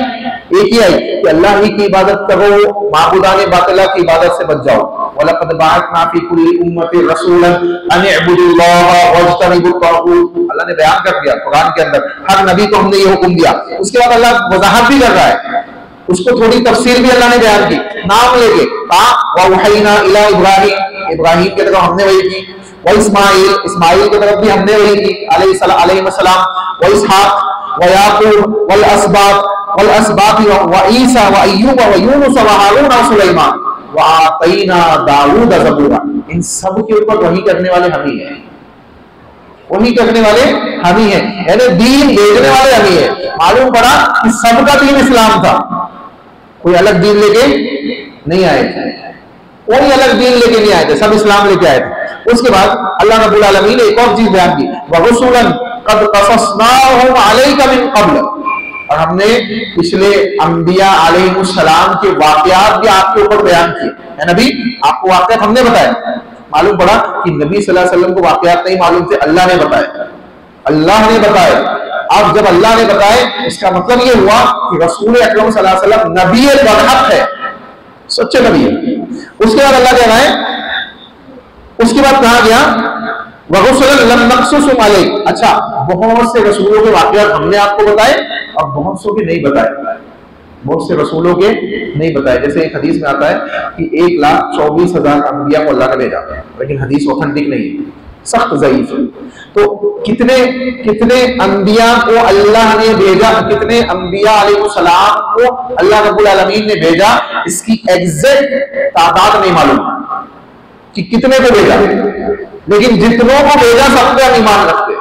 एक ही आई कि अल्लाह ही की इबादत करो, माबूदाने बातिला की इबादत से बच जाओ। वलक़द बअसना फी कुल्ली उम्मतिन रसूलन अन इअ्बुदुल्लाह वज्तनिबुत तागूत। अल्लाह ने बयान कर दिया कुरान के अंदर, हर नबी को हमने ये हुक्म दिया। उसके बाद अल्लाह वजाहत भी कर रहा है, उसको थोड़ी तफसील भी अल्लाह ने बयान की, नाम लेके कहा वहैना इला इब्राहीम, इब्राहीम की तरफ हमने वही की, व इस्माइल, इस्माइल की तरफ भी हमने वही की अलैहिस्सलाम, व इसहाक व याकूब वल असबात व ईसा व अय्यूब व यूनुस व हारून व सुलैमान व आतैना दाऊद ज़बूरा। इन सब के ऊपर वही करने वाले हम ही हैं, वही करने वाले हम ही हैं, यानी दीन भेजने वाले हम ही हैं। मालूम पड़ा कि सबका दीन इस्लाम था, कोई अलग दीन लेके नहीं आए थे, कोई अलग दीन लेके नहीं आए थे, सब इस्लाम लेके आए थे। उसके बाद अल्लाह रब्बुल आलमीन ने एक और चीज बयान की, वरुसुलन क़द क़ससनाहुम अलैका मिन क़ब्ल, और हमने पिछले अंबिया अलैहिस्सलाम के वाकयात भी आपके ऊपर बयान किए। नबी आपको वाकयात हमने बताए। मालूम पड़ा कि नबी सल्लल्लाहु अलैहि वसल्लम को वाकयात नहीं मालूम थे, अल्लाह ने बताए, अल्लाह ने बताए। अब जब अल्लाह ने बताए इसका मतलब ये हुआ कि रसूल अकरम सल्लल्लाहु अलैहि वसल्लम नबी बरहक है, सच्चे नबी है। उसके बाद अल्लाह कह रहा है, उसके बाद कहा गया वरुसुलन लम नक़्सुसहुम अलैक। अच्छा, बहुत से रसूलों के वाकयात हमने आपको बताए और बहुत सौ के नहीं बताए, बहुत से रसूलों के नहीं बताए। जैसे एक हदीस में आता है कि 1,24,000 अंबिया को अल्लाह ने भेजा, लेकिन हदीस ऑथेंटिक नहीं है। सख्त ज़ईफ है। तो कितने कितने अंबिया को अल्लाह ने भेजा, कितने अंबिया अलैहिस्सलाम को अल्लाह रब्बुल आलमीन ने भेजा, इसकी एग्जैक्ट तादाद नहीं मालूम कि कितने को भेजा, लेकिन जितनों को भेजा सब पे हम ईमान रखते हैं।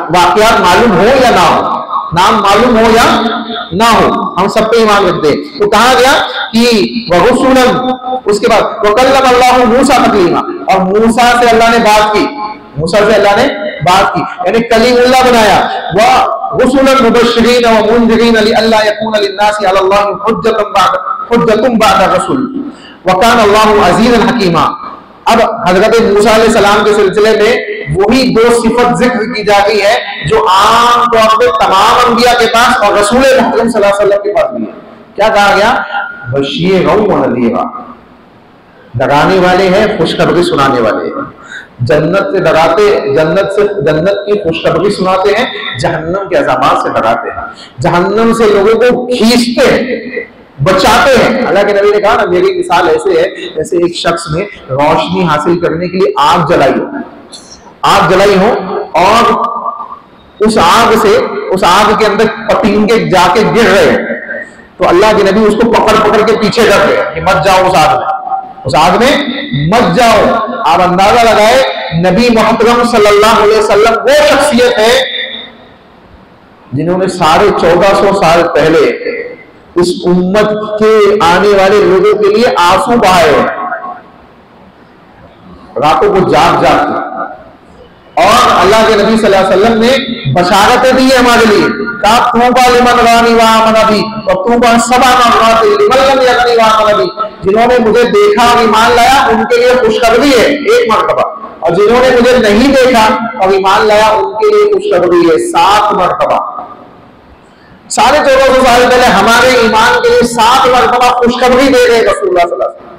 वाकयात मालूम हो या ना हो, नाम मालूम हो या ना हो, हम सब पे ईमान रखते हैं। तो कहा गया कि वरुसुलन, उसके बाद वकल्लम अल्लाहु मूसा तकलीमा, और मूसा से अल्लाह ने बात की, मूसा से अल्लाह ने बात की, यानी कलीमुल्लाह बनाया। व रुसुलन मुबश्शिरीन व मुनज़िरीन लिअल्ला यकून लिन्नासि अलल्लाहि हुज्जतुन बअद रसूल व काना अल्लाहु अज़ीज़न हकीमा। अब हजरत मूसा अलैहि सलाम के सिलसिले में वही दो सिफत जिक्र की जा रही है जो आम तौर पर तमाम अंबिया के पास और रसूल मुहम्मद सल्लल्लाहु अलैहि वसल्लम के पास भी है। क्या कहा गया? बशीरन व नज़ीरा, डराने वाले हैं, खुशखबरी सुनाने वाले हैं। जन्नत से डराते, जन्नत की खुशखबरी सुनाते हैं, जहन्नम के अज़ाबात से डराते हैं, जहन्नम से लोगों को खींचते हैं, बचाते हैं। अल्लाह के नबी ने कहा ना, मेरी मिसाल ऐसे है जैसे एक शख्स ने रोशनी हासिल करने के लिए आग जलाई हो और उस आग के अंदर पतंगे जाके गिर रहे हैं, तो अल्लाह के नबी उसको पकड़ पकड़ के पीछे कर रहे हैं कि मत जाओ उस आग में मत जाओ। आप अंदाजा लगाए, नबी मोहम्मद सल्लल्लाहु अलैहि वसल्लम वो शख्सियत है जिन्होंने 1450 साल पहले इस उम्मत के आने वाले लोगों के लिए आंसू बहाए, रातों को जाग के, और अल्लाह के नबी सल्लल्लाहु अलैहि वसल्लम ने बशारतें दी है हमारे लिए। जिन्होंने मुझे देखा और ईमान लाया उनके लिए खुशखबरी है 1 मरतबा, और जिन्होंने मुझे नहीं देखा और ईमान लाया उनके लिए खुशखबरी है 7 मरतबा। 1450 साल पहले हमारे ईमान के लिए 7 मरतबा खुशखबरी दे रहे रसूलुल्लाह सल्लल्लाहु अलैहि वसल्लम।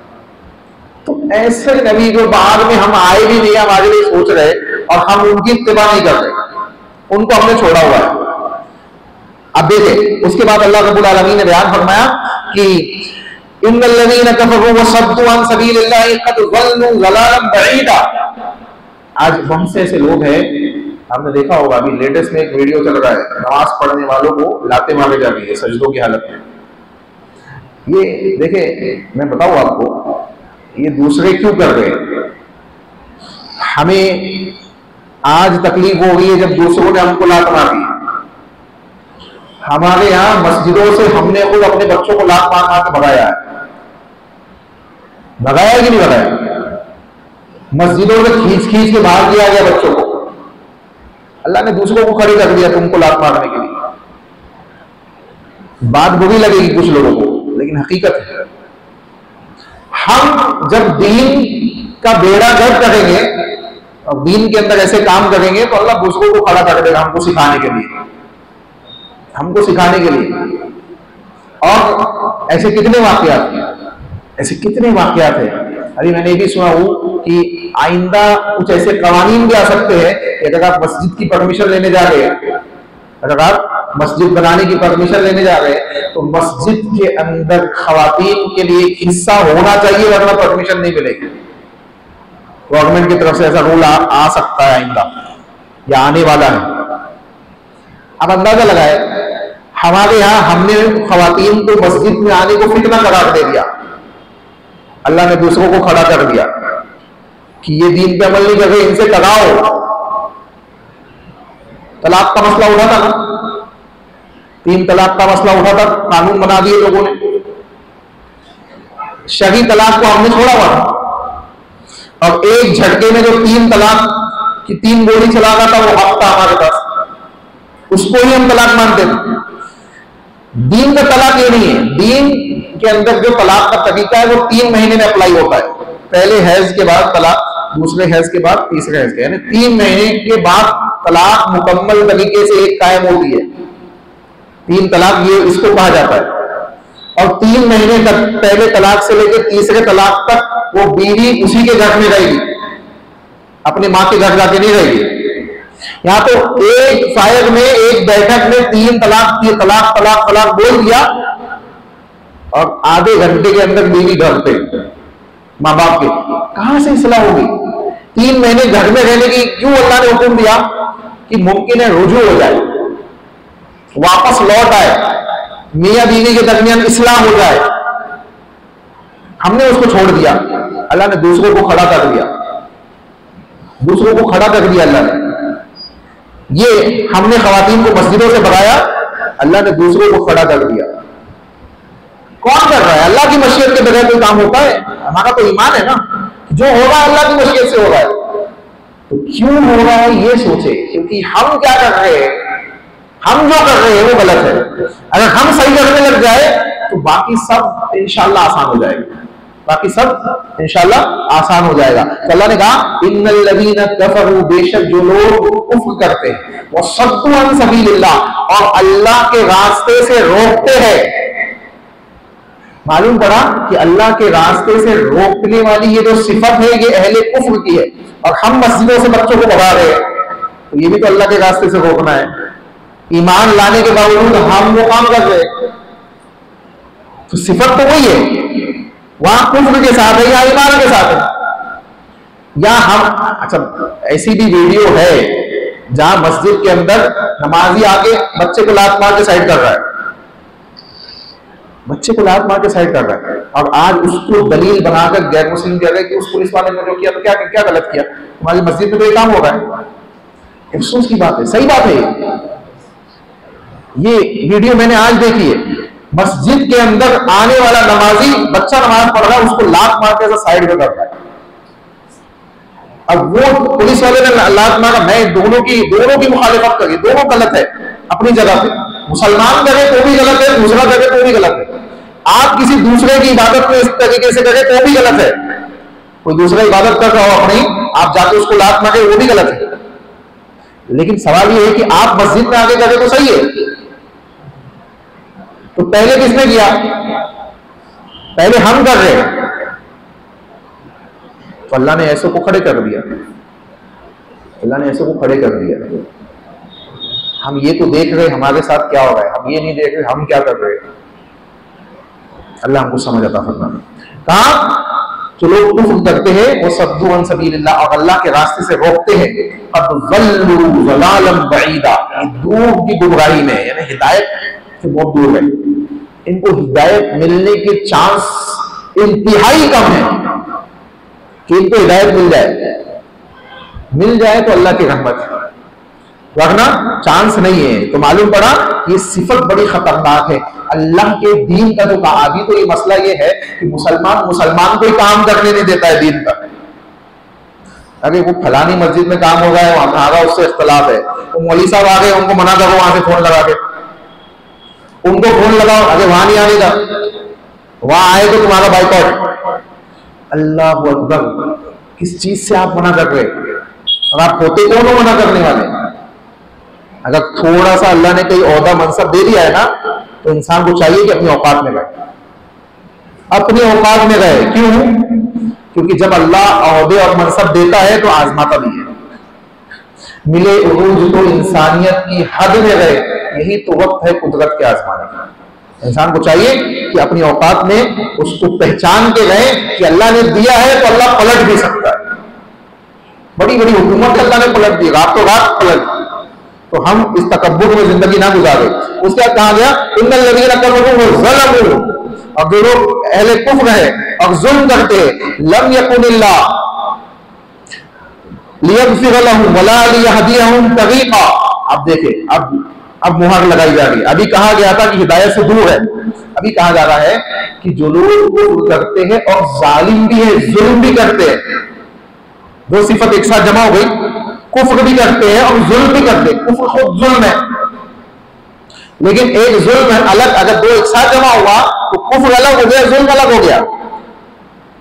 तो ऐसे नबी जो बाद में हम आए भी नहीं, हमारे लिए सोच रहे और हम उनकी इत्तिबा नहीं कर रहे, उनको हमने छोड़ा हुआ है। अब देखें, उसके बाद अल्लाह रब्बुल आलमीन ने बयान फरमाया कि इन्नल्लज़ीना कफ़रू व सद्दू अन सबीलिल्लाहि क़द ज़ल्लू ज़लालन बईदा। आज बहुत से ऐसे लोग हैं, हमने देखा होगा, अभी लेटेस्ट में एक वीडियो चल रहा है, नमाज पढ़ने वालों को लाते मारे जा रही है सजदों की हालत में। ये देखें, मैं बताऊं आपको, ये दूसरे क्यों कर रहे हैं। हमें आज तकलीफ हो गई है जब दूसरों ने हमको लात मारी। हमारे यहां मस्जिदों से हमने खुद अपने बच्चों को लात मार के भगाया है कि नहीं भगाया? मस्जिदों में खींच के बाहर दिया गया बच्चों को। अल्लाह ने दूसरों को खड़ी कर दिया तुमको लात मारने के लिए। बात बुरी लगेगी कुछ लोगों को, लेकिन हकीकत है। हम जब दीन का बेड़ा गर्क करेंगे और दीन के अंदर ऐसे काम करेंगे तो अल्लाह दूसरों को खड़ा कर देगा हमको सिखाने के लिए। और ऐसे कितने वाकयात हैं। अभी मैंने ये भी सुना हूं कि आइंदा कुछ ऐसे कवानीन भी आ सकते हैं कि अगर आप मस्जिद की परमिशन लेने जा रहे हैं, अगर आप मस्जिद बनाने की परमिशन लेने जा रहे हैं, तो मस्जिद के अंदर खवातीन के लिए एक हिस्सा होना चाहिए, वरना परमिशन नहीं मिलेगी। गवर्नमेंट की तरफ से ऐसा रूल आ सकता है आइंदा, या आने वाला है। अब अंदाजा लगाए, हमारे यहां हमने खवातीन को मस्जिद में आने को फितना करार दे दिया, अल्लाह ने दूसरों को खड़ा कर दिया कि ये दीन पे अमल नहीं कर रहे, इनसे कराओ। तलाक का मसला उठा था ना, 3 तलाक का मसला उठा था, कानून बना दिए लोगों ने। शरई तलाक को हमने छोड़ा हुआ, और एक झटके में जो 3 तलाक की 3 गोली चला रहा था वो हक था हमारे पास, उसको ही हम तलाक मानते थे। दीन का तलाक ये नहीं है। दीन के अंदर जो तलाक का तरीका है वो 3 महीने में अप्लाई होता है। पहले हैज के बाद तलाक, दूसरे हैज के बाद तीसरे हैज के, यानी 3 महीने के बाद तलाक मुकम्मल तरीके से एक कायम होती है। 3 तलाक ये इसको कहा जाता है। और 3 महीने तक, पहले तलाक से लेकर तीसरे तलाक तक, वो बीवी उसी के घर में रहेगी, अपने माँ के घर जाके नहीं रहेगी। यहां तो एक फायर में, एक बैठक में 3 तलाक बोल दिया, और आधे घंटे के अंदर बीवी घर पे, माँ बाप के। कहां से इस्लाह होगी? 3 महीने घर में रहने की क्यों अल्लाह ने हुक्म दिया? कि मुमकिन है रुजू हो जाए, वापस लौट आए, मियां बीवी के दरमियान इस्लाह हो जाए। हमने उसको छोड़ दिया, अल्लाह ने दूसरों को खड़ा कर दिया, दूसरों को खड़ा कर दिया अल्लाह ने। ये हमने खवातीन को मस्जिदों से भगाया, अल्लाह ने दूसरों को खड़ा कर दिया। कौन कर रहा है? अल्लाह की मशीयत के बगैर कोई काम होता है? हमारा तो ईमान है ना, जो होगा अल्लाह की मशीयत से होगा। तो क्यों हो रहा है ये सोचे, क्योंकि हम क्या कर रहे हैं, हम जो कर रहे हैं वो गलत है। अगर हम सही करने लग जाए तो बाकी सब इंशाअल्लाह आसान हो जाएगा, बाकी सब इंशाअल्लाह आसान हो जाएगा। तो अल्लाह ने कहा इन्नल लज़ीना कफरू, बेशक जो लोग कुफ्र करते हैं, वो सद्दू अन सबीलिल्लाह, और अल्लाह के रास्ते से रोकते हैं। मालूम पड़ा कि अल्लाह के रास्ते से रोकने वाली ये जो सिफत है ये अहले कुफ्र की है, और हम मस्जिदों से बच्चों को भगा रहे हैं, तो ये भी तो अल्लाह के रास्ते से रोकना है। ईमान लाने के बावजूद हम वो काम कर रहे हैं, तो सिफत तो वही है, वहां कुफ्र के साथ है या ईमान के साथ है। या हम, अच्छा ऐसी भी वीडियो है जहां मस्जिद के अंदर नमाजी आके बच्चे को लात मार के साइड कर रहा है, बच्चे को लात मार के साइड कर रहा है, और आज उसको दलील बनाकर गैर मुस्लिम कह रहे हैं कि उस पुलिस वाले ने जो किया तो क्या क्या गलत किया, तुम्हारी मस्जिद में तो ये काम हो रहा है। अफसोस की बात है, सही बात है। ये वीडियो मैंने आज देखी है, मस्जिद के अंदर आने वाला नमाजी, बच्चा नमाज पढ़ रहा है, उसको लात मार के साइड में कर रहा है। अब वो पुलिस वाले ने लात मारा, मैं दोनों की मुखालिफत करी, दोनों गलत है अपनी जगह पे। मुसलमान करे तो भी गलत है, दूसरा करे तो भी गलत है। आप किसी दूसरे की इबादत में इस तरीके से करें तो भी गलत है। कोई दूसरा इबादत कर रहा हो अपनी, आप जाके उसको लात मारे, वो भी गलत है। लेकिन सवाल ये है कि आप मस्जिद में आगे करें तो सही है, तो पहले किसने किया? पहले हम कर रहे हैं, तो अल्लाह ने ऐसे को खड़े कर दिया, अल्लाह ने ऐसे को खड़े कर दिया। हम ये तो देख रहे हमारे साथ क्या हो रहा है, हम ये नहीं देख रहे हम क्या कर रहे हैं। अल्लाह हमको समझ आता फरमाना। कहा जो लोग कुफ्र करते हैं वो सद्दू अन सबीलिल्लाह, और अल्लाह के रास्ते से रोकते हैं, अदल्लू ज़लालन बईदा, दूर की गुमराही में, यानी हिदायत से बहुत दूर है। इनको हिदायत मिलने के चांस इंतहाई कम है कि इनको हिदायत मिल जाए तो अल्लाह की रहमत, वरना चांस नहीं है। तो मालूम पड़ा ये सिफत बड़ी खतरनाक है अल्लाह के दीन का। जो कहा अभी तो ये मसला ये है कि मुसलमान कोई काम करने नहीं देता है दीन का। अरे वो फलानी मस्जिद में काम हो रहा है, हमारा उससे इख्तलाफ है, तो मौलवी साहब आ गए, उनको मना करो वहां से फोन लगा के, उनको फोन लगाओ, अरे वहां नहीं आने का, वहां आए तो तुम्हारा बाइकआउट। अल्लाह अकबर, किस चीज से आप मना कर रहे? और आप होते कौन हो मना करने वाले? अगर थोड़ा सा अल्लाह ने कोई ओहदा मनसब दे दिया है ना, तो इंसान को चाहिए कि अपनी औकात में रहे, अपनी औकात में रहे। क्यों? क्योंकि जब अल्लाह ओहदे और मनसब देता है तो आजमाता भी है। मिले उरूज तो इंसानियत की हद में रहे, यही तो वक्त है कुदरत के आजमाने का। इंसान को चाहिए कि अपनी औकात में उसको पहचान के रहे कि अल्लाह ने दिया है तो अल्लाह पलट भी सकता है। बड़ी बड़ी हुकूमत अल्लाह ने पलट दी, रातों रात पलट। तो हम इस तकब्बुर में जिंदगी ना गुजारे। उसके बाद कहा गया इन्नल लज़ीना कफ़रू ज़लमू, और जो लोग अहले कुफ्र है और जुल्म करते हैं, लम यकुनिल्लाह लियग़फ़िर लहुम वला लियहदियहुम तरीक़ा। अब देखें, अब मुहर लगाई जा रही है। अभी कहा गया था कि हिदायत से दूर है, अभी कहा जा रहा है कि जो लोग कुफ्र करते हैं और जालिम भी है, जुल्म भी करते हैं, दो सिफत एक साथ जमा हो गई, कुफ्र भी करते हैं और जुल्म भी करते हैं। कुफ्र खुद जुल्म है, लेकिन एक जुल्म है अलग, अगर दो एक साथ जमा हुआ तो कुफ्र अलग हो गया, जुल्म अलग हो गया।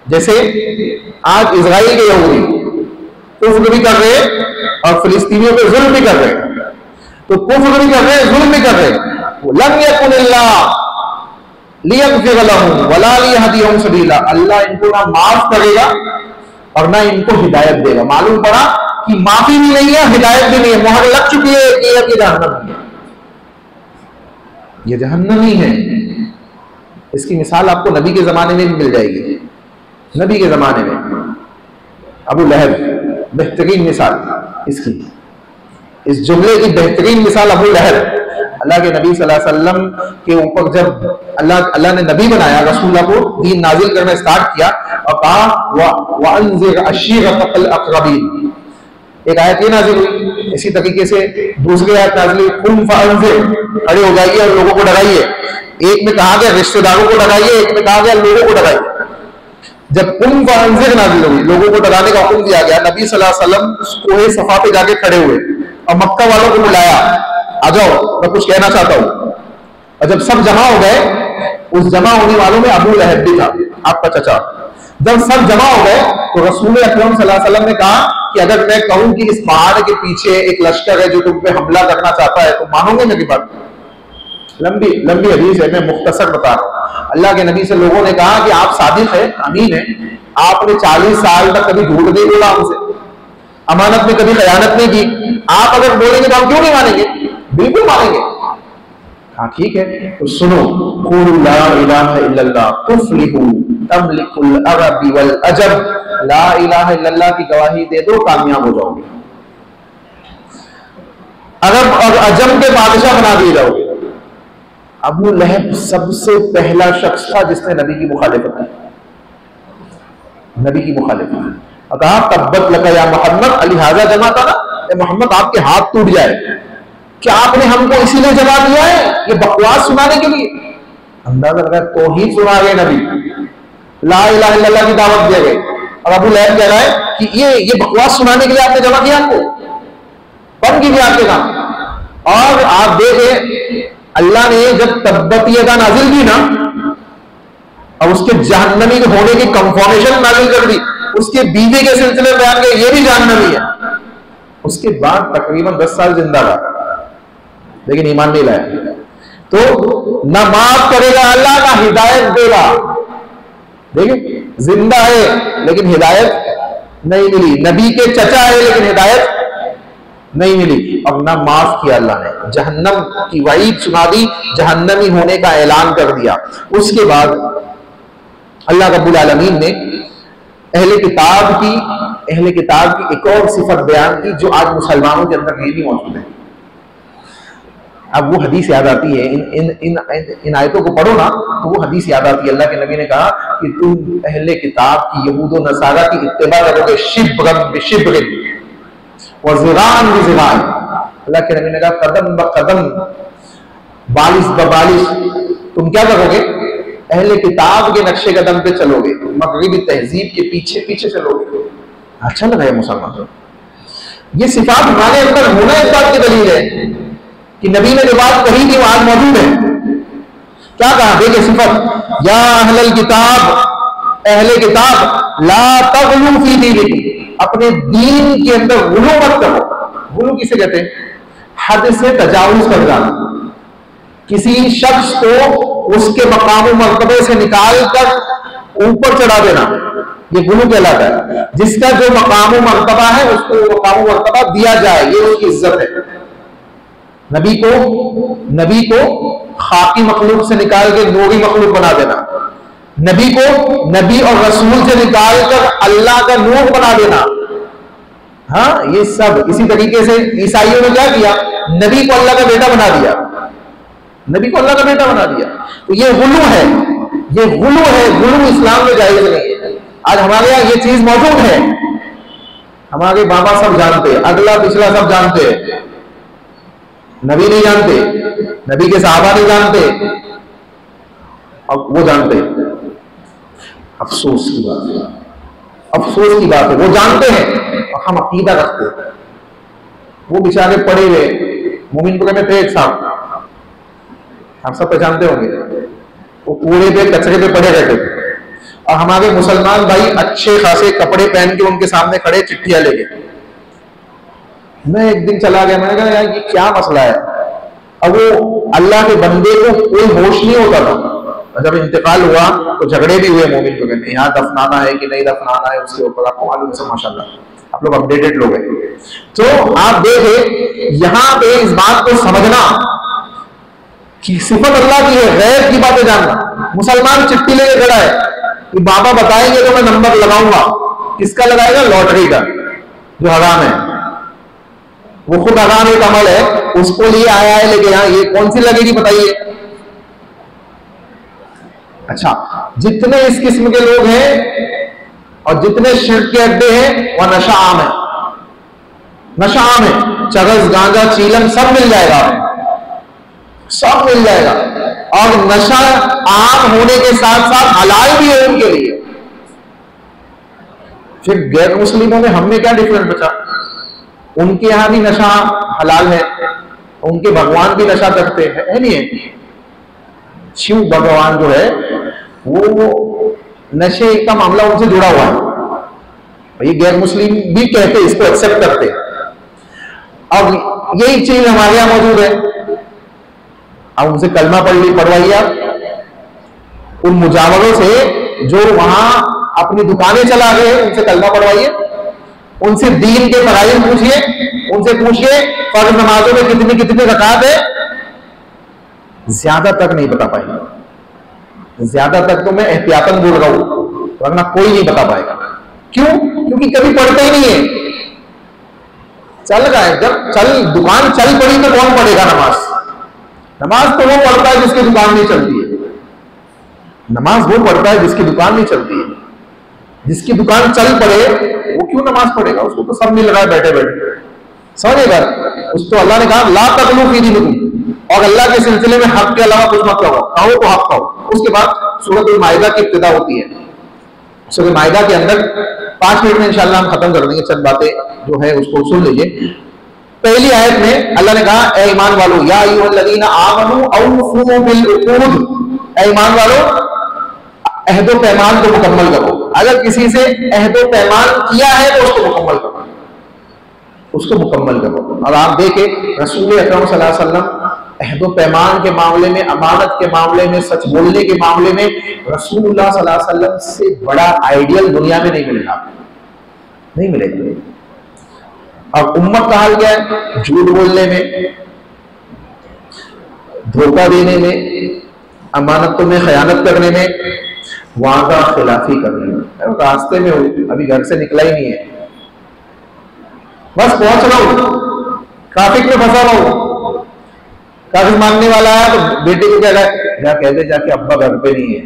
जैसे आज इजराइल के यहूदी कुफ्र भी कर रहे हैं और फिलिस्तीनियों पे जुल्म भी कर रहे हैं, तो कुफ्र भी कर रहे हैं, जुल्म भी कर रहे हैं। लम यकुनिल्लाह लियग़फ़िर लहुम वला लियहदियहुम सबीला, अल्लाह इनको ना माफ करेगा और ना इनको हिदायत देगा। मालूम पड़ा कि माफी भी नहीं है, हिदायत भी नहीं है, मुहर लग चुकी है कि ये जहन्नम है, ये जहन्नम ही है। इसकी मिसाल आपको नबी के जमाने में भी मिल जाएगी। नबी के जमाने में अबू लहब बेहतरीन मिसाल इसकी, इस जुमले की बेहतरीन मिसाल अबू लहब। अल्लाह के नबी सल्लल्लाहु अलैहि वसल्लम के ऊपर जब अल्लाह ने नबी बनाया, रसूलुल्लाह को दीन नाजिल करना स्टार्ट किया और कहा वअन्ज़िर अशीरतकल अक़रबीन, एक आयत ये नाजिल हुई। इसी तरीके से दूसरी आयत नाजिल हुई कुम फअन्ज़िर, खड़े हो जाइए और लोगों को डराइए। एक में कहा गया रिश्तेदारों को डराइए, एक में कहा गया लोगों को डराइए। जब कुम फअन्ज़िर नाजिल हुई, लोगों को डराने का हुक्म दिया गया, नबी सल्लल्लाहु अलैहि वसल्लम कोहे सफा पे जाके खड़े हुए और मक्का वालों को बुलाया, आ जाओ मैं कुछ कहना चाहता हूं। और जब सब जमा हो गए, उस जमा होने वालों में अबू लहब भी था, आपका चचा। जब सब जमा हो गए तो रसूल अकरम सल्लल्लाहु अलैहि वसल्लम ने कहा कि अगर मैं कहूं कि इस पहाड़ के पीछे एक लश्कर है जो तुम पे हमला करना चाहता है तो मानोगे मेरी बात? लंबी लंबी हदीस है, मैं मुख्तसर बता रहा हूं। अल्लाह के नबी से लोगों ने कहा कि आप सादिक है, अमीन है, आपने 40 साल तक कभी झूठ नहीं बोला हमसे, अमानत में कभी खयानत नहीं की, आप अगर बोलेंगे तो हम क्यों नहीं मानेंगे? बिल्कुल मानेंगे। हाँ ठीक है, तो सुनो, क़ुलू ला इलाहा इल्लल्लाह तुफ़्लिहू तमलिकुल अरबी वल अजम, ला इलाहा इल्लल्लाह की गवाही दे दो, कामयाब हो जाओगे, अरब और अजम के बादशाह बना दिए जाओगे। अबू लहब सबसे पहला शख्स था जिसने नबी की मुखालिफत की, नबी की मुखालिफत। कहा तब्बत लका या मोहम्मद, लिहाजा जमा था ना, मोहम्मद आपके हाथ टूट जाए, क्या आपने हमको इसीलिए जमा दिया है ये बकवास सुनाने के लिए? अंदाजा लगा तौहीद सुना गए नबी, ला इलाहा इल्लल्लाह की दावत दिया गई, और अबू लहब कह रहा है कि ये बकवास सुनाने के लिए आपने जमा किया, हमको बंद कीजिए आपके काम। और आप देखें अल्लाह ने जब तब्बत यदा नाजिल की ना, और उसके जहन्नमी होने की कंफर्मेशन नाजिल कर दी, उसके बीवी के सिलसिले में बयान किया ये भी जहन्नमी है, उसके बाद तकरीबन 10 साल जिंदा रहा लेकिन ईमान नहीं लाया। तो ना माफ करेगा अल्लाह, ना हिदायत देगा। देखिए जिंदा है लेकिन हिदायत नहीं मिली, नबी के चचा है लेकिन हिदायत नहीं मिली, और ना माफ किया अल्लाह ने, जहन्नम की वईद सुना दी, जहन्नमी होने का ऐलान कर दिया। उसके बाद अल्लाह रब्बुल आलमीन ने अहले किताब की एक और सिफत बयान की जो आज मुसलमानों के अंदर ये भी मौजूद है। अब वो हदीस याद आती है, इन आयतों को पढ़ो ना तो वो हदीस याद आती है। अल्लाह के नबी ने कहा कि तुम अहले किताब की यहूद और नसारा की इत्तिबा करोगे शिब्रन बिशिब्रिन व ज़िरान बिज़िरान। अल्लाह के नबी ने कहा कदम ब कदम, बालिश ब बालिश तुम क्या करोगे? अहले किताब के नक्शे कदम पे चलोगे, मगरिबी तहजीब के पीछे पीछे चलोगे। अच्छा लगा है मुसलमान, ये सिफात हमारे अंदर होना इस बात की दलील है कि नबी ने जो बात कही थी वो आज मौजूद है। क्या कहा? देखिए सिफत, या अहलल किताब, अहले किताब ला तग़लू फी दीनिकुम, अपने दीन के अंदर गुलू मत करो। गुलू किसे कहते हैं? हद से तजावुज कर जाना, किसी शख्स को उसके मकाम मर्तबे से निकाल कर ऊपर चढ़ा देना, ये गुलू कहलाता है। जिसका जो मकाम मर्तबा है उसको मकाम मर्तबा दिया जाए, ये उसकी इज्जत है। नबी को खाकी मखलूक से निकाल के नूरी मखलूक बना देना, नबी को नबी और रसूल से निकाल कर अल्लाह का नूर बना देना, हाँ ये सब। इसी तरीके से ईसाइयों ने क्या किया? नबी को अल्लाह का बेटा बना दिया, नबी को अल्लाह का बेटा बना दिया। तो ये गुलू है, ये गुलू है, गुलू इस्लाम में जायज नहीं है। आज हमारे यहाँ ये चीज मौजूद है, हमारे बाबा सब जानते, अगला पिछला सब जानते, नबी नहीं जानते, नबी के सहाबा नहीं जानते, अब वो जानते। अफसोस की बात है, अफसोस की बात है, वो जानते हैं और हम अकीदा रखते हैं। वो बेचारे पड़े हुए मोमिनपुर में थे एक साहब, आप सब पहचानते होंगे, वो कूड़े पे कचरे पे पड़े रहते थे, और हमारे मुसलमान भाई अच्छे खासे कपड़े पहन के उनके सामने खड़े चिट्ठियां लेके। मैं एक दिन चला गया, मैंने कहा यार ये क्या मसला है। अब वो अल्लाह के बंदे को कोई होश नहीं होता था, जब इंतकाल हुआ तो झगड़े भी हुए मोमिन को, कहते यहाँ दफनाना है कि नहीं दफनाना है, उसके ऊपर आपको मालूम है सब, माशाल्लाह आप लोग अपडेटेड लोग हैं। तो आप देखें यहाँ पे इस बात को समझना कि सिफत अल्लाह की है, गैब की बातें जानना। मुसलमान चिट्ठी लेके खड़ा है कि बाबा बताएंगे तो मैं नंबर लगाऊंगा, किसका लगाएगा? लॉटरी का। जो हराम है, वो खुद हराम एक अमल है, उसको लिए आया है, लेकिन यहां ये कौन सी लगेगी बताइए। अच्छा, जितने इस किस्म के लोग हैं और जितने शिर्क के अड्डे हैं वह नशा आम है, नशा आम है, चरस गांजा चीलम सब मिल जाएगा, सब मिल जाएगा। और नशा आम होने के साथ साथ हलाल भी है उनके लिए। फिर गैर मुस्लिमों में हमें क्या डिफरेंस बचा? उनके यहां भी नशा हलाल है, उनके भगवान भी नशा करते हैं, है नहीं है? शिव भगवान जो है वो नशे का मामला उनसे जुड़ा हुआ है। ये गैर मुस्लिम भी कहते, इसको एक्सेप्ट करते। अब यही चीज हमारे यहां मौजूद है। अब उनसे कलमा पढ़वाइए आप, उन मुजावरों से जो वहां अपनी दुकानें चला रहे हैं उनसे कलमा पढ़वाइए, उनसे दीन के फराइज पूछिए, उनसे पूछिए फर्ज नमाजों में कितनी कितनी रकात है, ज्यादा तक नहीं बता पाएंगे। ज्यादा तक तो मैं एहतियातन बोल रहा हूं, वरना कोई नहीं बता पाएगा। क्यों? क्योंकि कभी पढ़ते ही नहीं है। चल रहा है, जब दुकान चल पड़ी तो कौन पढ़ेगा नमाज? नमाज तो वो पढ़ता है जिसकी दुकान नहीं चलती है। नमाज वो पढ़ता है जिसकी दुकान नहीं चलती है। जिसकी दुकान चल पड़े वो क्यों नमाज पढ़ेगा? उसको तो सब मिल रहा है बैठे बैठे, समझेगा? उस तो अल्लाह ने कहा ला तगलू फी दीनिकुम, और अल्लाह के सिलसिले में हक के अलावा कुछ मत कहो, कहो तो हक कहो। उसके बाद सूरत माइदा की इब्तिदा होती है। सूरत माइदा के अंदर 5 मिनट में इंशाअल्लाह हम खत्म कर देंगे, चंद बातें जो है उसको सुन लीजिए। पहली आयत में अल्लाह ने कहा ए ईमान वालों, या अय्युहल्लज़ीना आमनू औफू बिल उक़ूद, ए ईमान वालों अहदो पैमान को मुकम्मल करो। अगर किसी से अहदो पैमान किया है तो उसको मुकम्मल करो, उसको मुकम्मल करो। और आप देखें रसूल अकरम सल्लल्लाहु अलैहि वसल्लम अहदो पैमान के मामले में, अमानत के मामले में, सच बोलने के मामले में रसूलुल्लाह सल्लल्लाहु अलैहि वसल्लम से बड़ा आइडियल दुनिया में नहीं मिलेगा, नहीं मिलेगा। अब उम्मत का हाल क्या है? झूठ बोलने में, धोखा देने में, अमानतों में खयानत करने में, वादा खिलाफी करने में। रास्ते में अभी घर से निकला ही नहीं है, बस पहुंच रहा हूं, ट्रैफिक में फंसा रहा हूं, ट्रैफिक मांगने वाला है तो बेटे को क्या कहते जाके अब्बा घर पे नहीं है।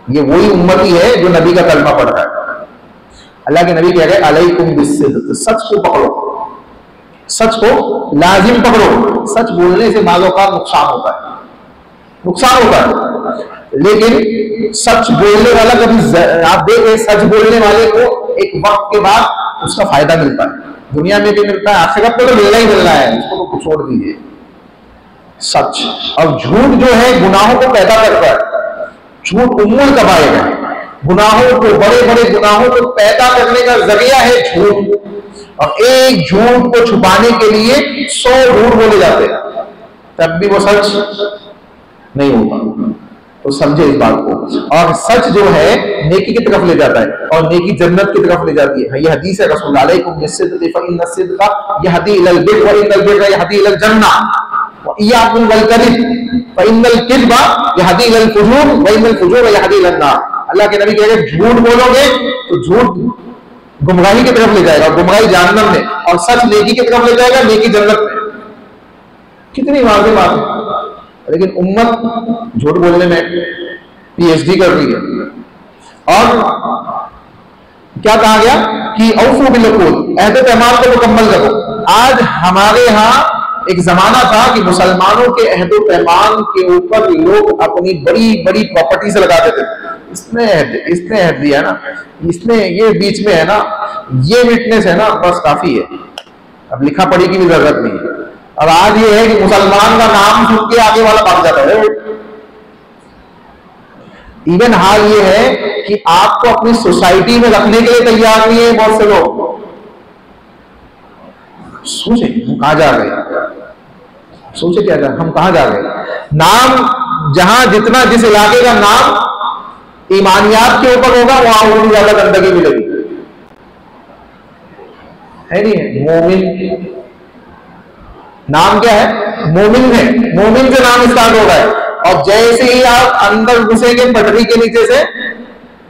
ये वही उम्मती है जो नबी का कलमा पढ़ रहा है। अल्लाह के नबी कह रहे अलैकुम बिस्सिद्क़, सच को पकड़ो, सच को लाजिम पकड़ो। सच बोलने से मालों का नुकसान होता है, नुकसान होता है, लेकिन सच बोलने वाला कभी, आप देखें सच बोलने वाले को एक वक्त के बाद उसका फायदा मिलता है, दुनिया में भी मिलता है, आखिरत में तो मिलना ही मिलना है, उसको तो छोड़ दीजिए। सच और झूठ जो है गुनाहों को पैदा करता है। झूठ उम्मुल कबाइर है, गुनाहों को, बड़े बड़े गुनाहों को पैदा करने का जरिया है झूठ। और एक झूठ को छुपाने के लिए 100 झूठ बोले जाते हैं, तब भी वो सच नहीं होता। तो समझे इस बात को। और सच जो है नेकी की तरफ ले जाता है, और नेकी जन्नत की तरफ ले जाती है। ये हदीस है रसूल अलैकुम बिस्सिद्क़ फ़इन्न सिद्क़ा यहदी इलल बिर्र व इन्नल बिर्र यहदी इलल जन्नह व इय्याकुम वल कज़िब फ़इन्नल किज़्बा यहदी इलल फ़ुजूर व इन्नल फ़ुजूर यहदी इलन नार। अल्लाह के नबी कह रहे झूठ बोलोगे तो झूठ गुमराही की तरफ ले जाएगा, गुमराही जहन्नम में, और सच नेकी की तरफ ले जाएगा, नेकी जन्नत में। कितनी वाज़ेह बात है। लेकिन उम्मत झूठ बोलने में पीएचडी कर रही है। और क्या कहा गया कि औफू बिल उक़ूद, अहद पैमान को मुकम्मल करो। आज हमारे यहाँ एक जमाना था कि मुसलमानों के अहद पैमान के ऊपर लोग अपनी बड़ी बड़ी प्रॉपर्टी से लगाते थे। इसने अहद दिया ना, इसने ये बीच में है ना, ये विटनेस है ना, बस काफी है, अब लिखा पढ़ी की भी जरूरत नहीं है। और आज ये है कि मुसलमान का नाम सुन के आगे वाला भाग जाता है। इवन हाल ये है कि आपको अपनी सोसाइटी में रखने के लिए तैयार नहीं है बहुत से लोग। सोचे हम कहां जा रहे, सोचे क्या हम कहां जा रहे। नाम जहां जितना, जिस इलाके का नाम ईमानियात के ऊपर होगा वहां उतनी ज्यादा गंदगी मिलेगी, है नहीं। मोमिन नाम क्या है? मोमिन है, मोमिन से नाम स्टार्ट हो रहा है, और जैसे ही आप अंदर घुसेंगे पटरी के नीचे से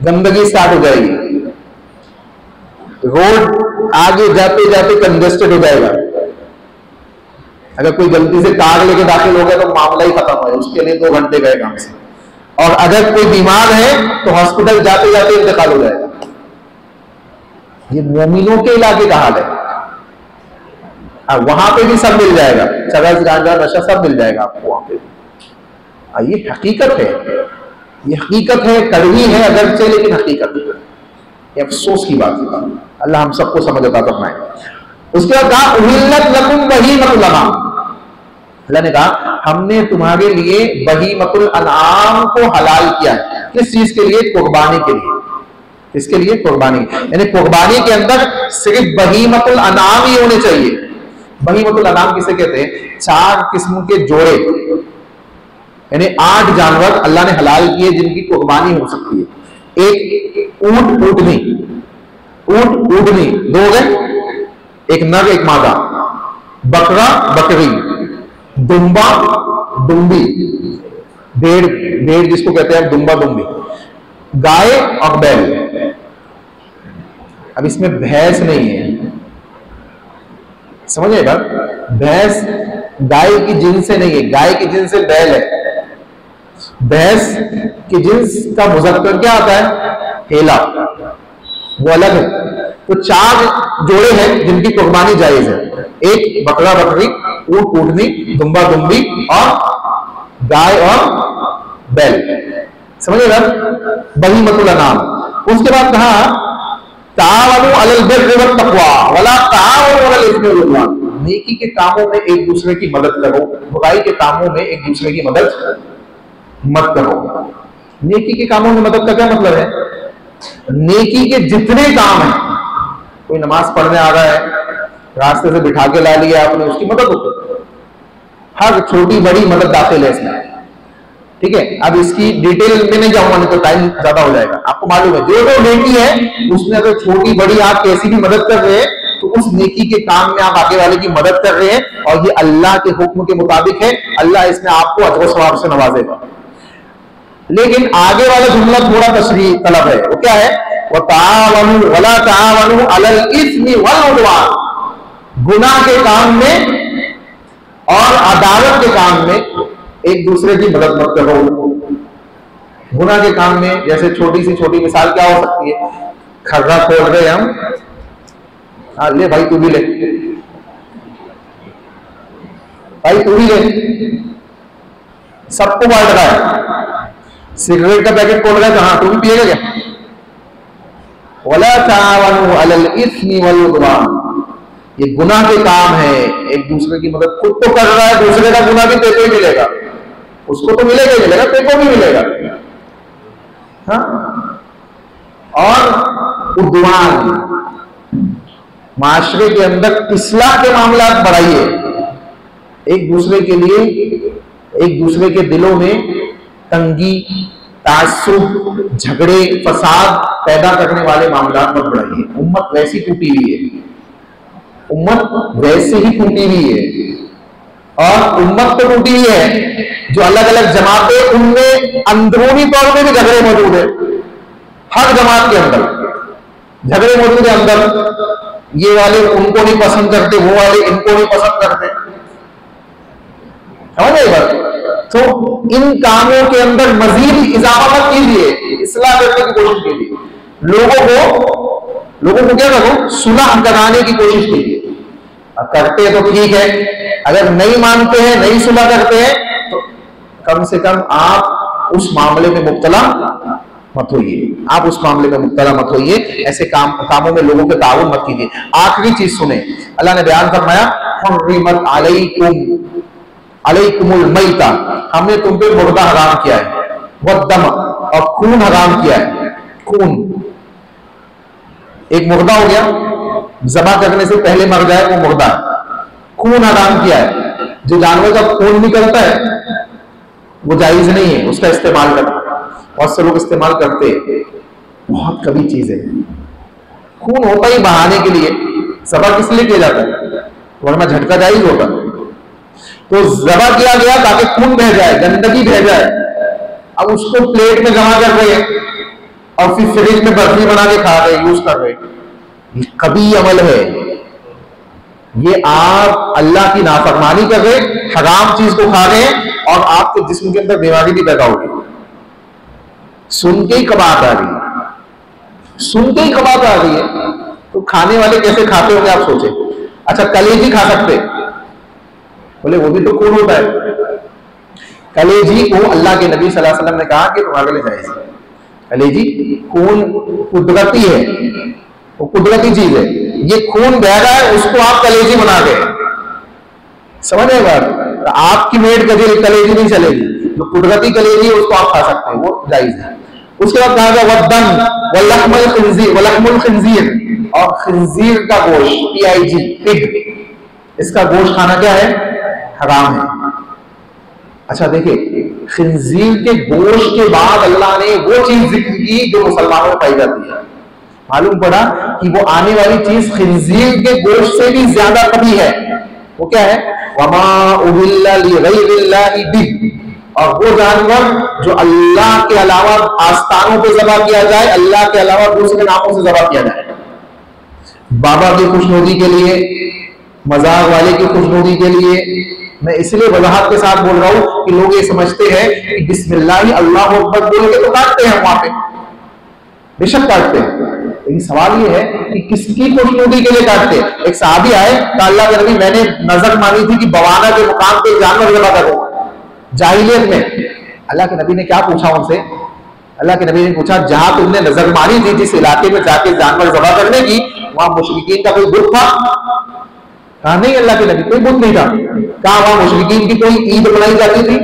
गंदगी स्टार्ट हो जाएगी। रोड आगे जाते जाते कंजेस्टेड हो जाएगा। अगर कोई गलती से कार लेके दाखिल हो गया तो मामला ही खत्म है, उसके लिए 2 घंटे गए काम से। और अगर कोई बीमार है तो हॉस्पिटल जाते जाते इंतकाल हो जाएगा। ये मोमिनों के इलाके का हाल है। वहां पे भी सब मिल जाएगा, चरस गांजा नशा सब मिल जाएगा आपको वहां पे। ये हकीकत है, ये हकीकत है, कड़वी है अगरचे, लेकिन हकीकत है। ये अफसोस की बात है। अल्लाह हम सबको समझ अता फरमाए। उसके बाद कहा उहिल्लत लकुम बहीमतुल अनाम, अल्लाह ने कहा हमने तुम्हारे लिए बहीमतुल अनाम को हलाल किया है। किस चीज के लिए? कुर्बानी के लिए। इसके लिए कुर्बानी, यानी कुर्बानी के अंदर सिर्फ बहीमतुल अनाम ही होने चाहिए। बहीमतुल अनाम किसे कहते हैं? 4 किस्म के जोड़े, यानी 8 जानवर अल्लाह ने हलाल किए जिनकी कुर्बानी हो सकती है। एक ऊंट ऊंटनी, ऊंट ऊंटनी 2 हो गए, एक नर एक मादा। बकरा बकरी, दुम्बा दुम्बी, भेड़ भेड़ जिसको कहते हैं दुम्बा दुम्बी, गाय और बैल। अब इसमें भैंस नहीं है, समझिएगा, भैंस गाय की जिन्स से नहीं है, गाय की जिन्स से बैल है। भैंस की जिन्स का मुज़क्कर क्या आता है? हेला, वो अलग है। तो 4 जोड़े हैं जिनकी कुर्बानी जायज है। एक बकरा बकरी, ऊंट ऊंटनी, दुम्बा दुम्बी और गाय और बैल, समझिएगा, बहीमतुल अनाम। उसके बाद कहा तावनु अलल बिर्रि वत तक़वा वला तावनु अलल इस्मि वल उद्वान, नेकी के कामों में एक दूसरे की मदद करो, बुराई के कामों में एक दूसरे की मदद मत करो। नेकी के कामों में मदद का क्या मतलब है? नेकी के जितने काम हैं, कोई नमाज पढ़ने आ रहा है, रास्ते से बिठा के ला लिया आपने, उसकी मदद होती है। हर छोटी बड़ी मदद दाखिल है इसमें, ठीक है। अब इसकी डिटेल में नहीं जाऊंगा, नहीं तो टाइम ज्यादा हो जाएगा। आपको मालूम है जो जो नेकी है उसमें अगर छोटी बड़ी आप कैसी भी मदद कर रहे हैं तो उस नेकी के काम में आप आगे वाले की मदद कर रहे हैं, और ये अल्लाह के हुक्म के मुताबिक है। अल्लाह इसमें आपको अजर सवाब से नवाजेगा। लेकिन आगे वाला जुमला थोड़ा तशरीह तलब है। वो क्या है? वतावनु वला तावनु अलल इस्मि वल उद्वान, गुनाह के काम में और अदावत के काम में एक दूसरे की मदद मत करो। गुनाह के काम में जैसे छोटी सी छोटी मिसाल क्या हो सकती है? खर्रा खोल रहे हम, ले भाई तू भी ले, भाई तू भी ले, सबको बांट रहा है। सिगरेट का पैकेट खोल रहा है, कहां तू भी पिएगा क्या? वला तावनु अलल इस्मि वल उद्वान, ये गुनाह के काम है। एक दूसरे की मदद खुद तो कर रहा है, दूसरे का गुनाह भी तेरे को ही मिलेगा, उसको तो मिलेगा ही मिलेगा, तेरे को भी मिलेगा। हाँ? और उद्वान, माशरे के अंदर इस्लाह के मामला बढ़ाइए। एक दूसरे के लिए, एक दूसरे के दिलों में तंगी, तासुब, झगड़े, फसाद पैदा करने वाले मामला मत बढ़ाइए। उम्मत वैसी टूटी हुई है, उम्मत वैसे ही टूटी हुई है। और उम्मत तो टूटी हुई है, जो अलग अलग जमातें, उनमें अंदरूनी तौर पे भी झगड़े मौजूद है। हर जमात के अंदर झगड़े मौजूद है। अंदर ये वाले उनको नहीं पसंद करते, वो वाले इनको नहीं पसंद करते, समझ आएगा? तो इन कामों के अंदर मजीद इजाफा मत कीजिए, इस्लाह करने की कोशिश कीजिए। लोगों को क्या करो? सुलह कराने की कोशिश कीजिए। करते तो ठीक है, अगर नहीं मानते हैं, नहीं सुलह करते हैं, तो कम से कम आप उस मामले में मुब्तला मत होइए, आप उस मामले में मुब्तला मत होइए। ऐसे कामों में लोगों के ताउन मत कीजिए। आखिरी चीज सुने, अल्लाह ने बयान फरमाया हुर्रिमत अलैकुमुल मैता, हमने तुम पे मुर्दा हराम किया है, वद्दम, और खून हराम किया है। खून, एक मुर्दा हो गया, ज़बह करने से पहले मर जाए वो मुर्दा, खून हराम किया है। जो जानवर का खून निकलता है वो जायज नहीं है उसका इस्तेमाल करना। बहुत से लोग इस्तेमाल करते हैं, बहुत कभी चीज है। खून होता ही बहाने के लिए, ज़बह किस लिए किया जाता है? वरना झटका जायज होता। तो ज़बह किया गया ताकि खून बह जाए, गंदगी बह जाए। अब उसको प्लेट में जमा कर रहे हैं और फिर फ्रिज में बर्फी बना के खा रहे, यूज कर रहे। ये कभी अमल है, ये आप अल्लाह की नाफरमानी कर रहे, हराम चीज को खा रहे हैं और आपके जिस्म के अंदर बीमारी भी पैदा होगी। सुन के ही कबात आ रही है, सुन के ही कबात आ रही है, तो खाने वाले कैसे खाते होंगे आप सोचे। अच्छा कलेजी खा सकते, बोले वो भी तो खून होता है। कलेजी को अल्लाह के नबी सल्लल्लाहु अलैहि वसल्लम ने कहा कि तुम्हारे लिए जायज है। कलेजी खून कुदरती है, वो कुदरती चीज है, ये खून बह रहा है, उसको आप कलेजी बना गए, समझ रहे बात। आपकी मेड कलेजी नहीं चलेगी, जो कुदरती कलेजी है उसको आप खा सकते हैं, वो जायज है। उसके बाद कहा गया वद्दन वलहमुल खिंजीर, वलहमुल खिंजीर, और खिंजीर का गोश्त, PIG पिग, इसका गोश्त खाना क्या है, हराम है। अच्छा देखिए, खिंजीर के गोश्त के बाद अल्लाह ने वो चीज जिक्र की जो मुसलमानों में पाई जाती है। मालूम पड़ा कि वो आने वाली चीज खिंजीर के गोश्त से भी ज्यादा कभी है। वो क्या है, वमा उहिल्ला लिगैरिल्लाहि बिह, और वो जानवर जो अल्लाह के अलावा आस्थानों पे ज़बह किया जाए, अल्लाह के अलावा दूसरे नामों से ज़बह किया जाए, बाबा की खुशनुदी के लिए, मज़ार वाले की खुशनुदी के लिए। मैं इसलिए वजाहत के साथ बोल रहा हूं कि लोग ये समझते हैं कि बिस्मिल्लाह अल्लाह अकबर बोल के तो काटते हैं, वहां पे बेशक काटते हैं, लेकिन सवाल ये है कि किसकी खुशनुदी के लिए काटते हैं। एक सहाबी आए, तो अल्लाह के नबी मैंने नजर मानी थी कि बवाना के मुकाम पे जानवर ज़बह करूंगा जाहिलियत में। अल्लाह के नबी ने क्या पूछा उनसे, अल्लाह के नबी ने पूछा जहां तुमने नजर मारी थी, जिस इलाके में जाके जानवर ज़बह करने की, वहां मुशरिकीन का कोई बुत था? कहा नहीं अल्लाह के नबी, कोई बुत नहीं था। कहा वहां मुशरिकीन की कोई ईद मनाई जाती थी?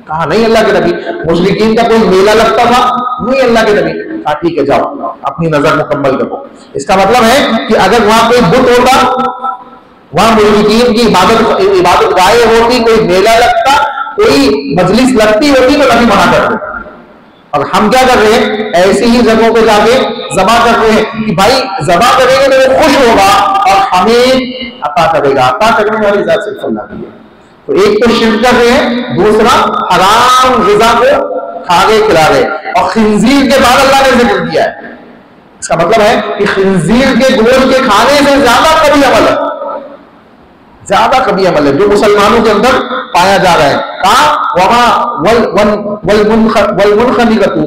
कहा नहीं अल्लाह के नबी। मुशरिकीन का कोई मेला लगता था? नहीं अल्लाह के नबी। कहा ठीक है जाओ अपनी नजर मुकम्मल करो। इसका मतलब है कि अगर वहां कोई बुत होता, वहां मुशरिकीन की इबादत गाहें होती, कोई मेला लगता, कोई मजलिस लगती होती, तो नबी मना करते। और हम क्या कर रहे हैं, ऐसी ही जगहों पे जाके ज़बह कर रहे हैं कि भाई ज़बह करेंगे तो वो खुश होगा और हमें अता करेगा। अता करने वाली जात सिर्फ अल्लाह की है। तो एक तो शिर्क कर रहे हैं, दूसरा हराम ग़िज़ा को खा गए खिला रहे, और खिंजीर के बाद अल्लाह ने जिक्र किया है। इसका मतलब है कि खिंजीर के गोश्त के खाने से ज्यादा कभी अमल है, ज्यादा कभी अमल है जो मुसलमानों के अंदर पाया जा रहा है। कहा वमा वलमुनखनिकतु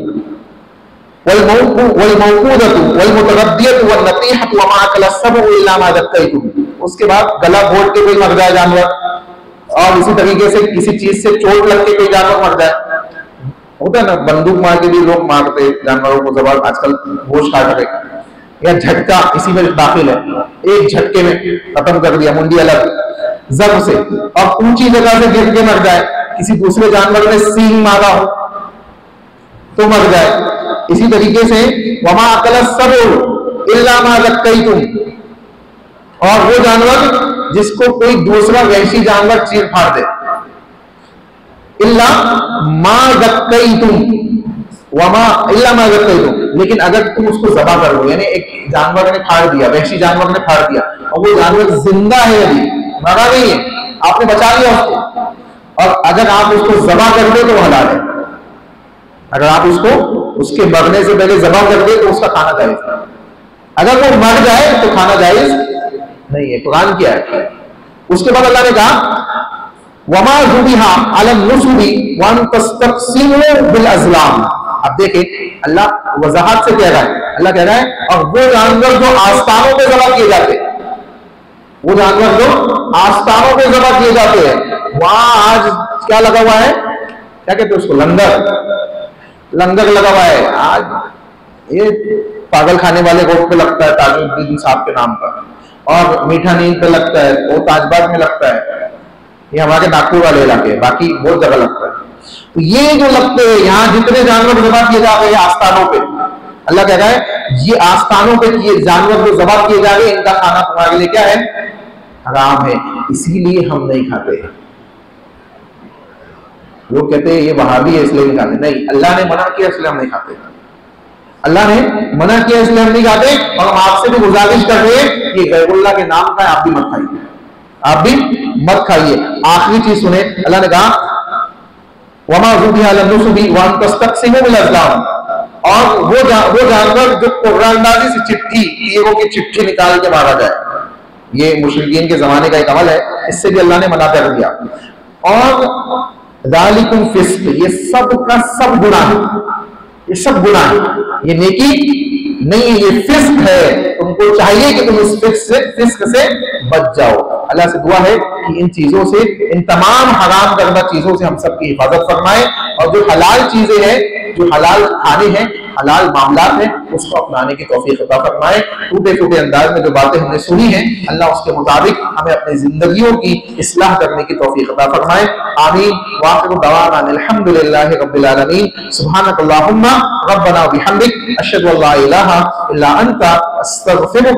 वलमौकूदतु वलमुतरद्दियतु वन्नतीहतु वमा अकला सबउ इल्ला मा ज़क्कैतुम। उसके बाद गला घोट के कोई मर जाए जानवर, और इसी तरीके से किसी चीज से चोट लग के कोई जानवर मर जाए। होता है ना, बंदूक मार के भी लोग मारते जानवरों को, जबर आजकल गोश्त काट रहे, या झटका इसी में दाखिल है, एक झटके में खत्म कर दिया, मुंडी अलग जब से, और ऊंची जगह से गिर के मर जाए, किसी दूसरे जानवर ने सींग मारा हो तो मर जाए। इसी तरीके से वमा अकल सबउ इल्ला मा ज़क्कैतुम, और वो जानवर जिसको कोई दूसरा वहशी जानवर चीर फाड़ दे, इल्ला मा ज़क्कैतुम, वमा इल्ला मा ज़क्कैतुम, लेकिन अगर तुम उसको ज़बह कर दो, यानी एक जानवर ने फाड़ दिया, वहशी जानवर ने फाड़ दिया, और वो जानवर जिंदा है, अभी मरा नहीं है, आपने बचा लिया उसको, और अगर आप उसको ज़बह कर दे तो हलाल है। अगर आप उसको उसके मरने से पहले ज़बह कर दे तो उसका खाना जायज है, अगर वो मर जाए तो खाना जायज नहीं है। कुरान क्या है। उसके बाद अल्लाह ने कहा वमा ज़ुबिहा अला नुसबी वन तस्तक़सिमू बिल अज़लाम। अब देखिए अल्लाह वजाहत से कह रहा है, अल्लाह कह रहा है और वो जानवर जो आस्थानों पे ज़बह किए जाते हैं, वो जानवर जो आस्थानों पे ज़बह किए जाते हैं, वहां आज क्या लगा हुआ है, क्या कहते हैं उसको, लंगर लगा हुआ है। आज ये पागल खाने वाले रोड पे लगता है, ताजुद्दीन साहब के नाम का, और मीठा नींद पे लगता है, वो ताजबाग में लगता है, ये हमारे नागपुर वाले इलाके, बाकी बहुत जगह लगता है। तो ये जो लगते हैं, यहाँ जितने जानवर ज़बह किए जा रहे हैं आस्थानों पे, अल्लाह कह रहा है ये आस्थानों पे किए जानवर जो ज़बह किए जा रहे हैं, इनका खाना तुम्हारे लिए क्या है, हराम है, इसीलिए हम नहीं खाते। लोग कहते हैं ये वहाबी है इसलिए नहीं खाते, नहीं, अल्लाह ने मना किया इसलिए हम नहीं खाते, अल्लाह ने मना किया इसलिए हम नहीं खाते। और हम आपसे भी गुजारिश कर रहे हैं कि गैरुल्लाह के नाम का आप भी मत खाइए, आप भी मत खाइए। आखिरी चीज सुने, अल्लाह ने कहा वमा ज़ुबिहा अला नुसबी वन तस्तक़सिमू बिल अज़लाम, और वो जानवर जो कुर्रानंदाजी से चिट्ठी, तीरों की चिट्ठी निकाल के मारा जाए, ये मुशरिकीन के जमाने का एक अमल है, इससे भी अल्लाह ने मना कर दिया। और ज़ालिकुम फिस्क, ये सब का सब गुनाह है, ये सब गुनाह है, ये नेकी नहीं है, ये फिस्क है। तुमको चाहिए कि तुम इस फिस्क से बच जाओ। अल्लाह से दुआ है कि इन चीजों से, इन तमाम हराम करदा चीजों से हम सब की हिफाजत फरमाए, और जो हलाल चीजें हैं, जो हलाल खाने हैं, हलाल मामलात हैं, उसको अपनाने की तौफीक अता फरमाए। टूटे फूटे अंदाज में जो बातें हमने सुनी हैं, अल्लाह उसके मुताबिक हमें अपनी जिंदगियों की इस्लाह करने की तौफीक अता फरमाए। आमीन। वाखिरु दवाना अल्हम्दुलिल्लाहि रब्बिल आलमीन। सुब्हानकल्लाहुम्मा रब्बना व बिहम्दिक, अशहदु अल्ला इलाहा इल्ला अंता, अस्तगफिरुका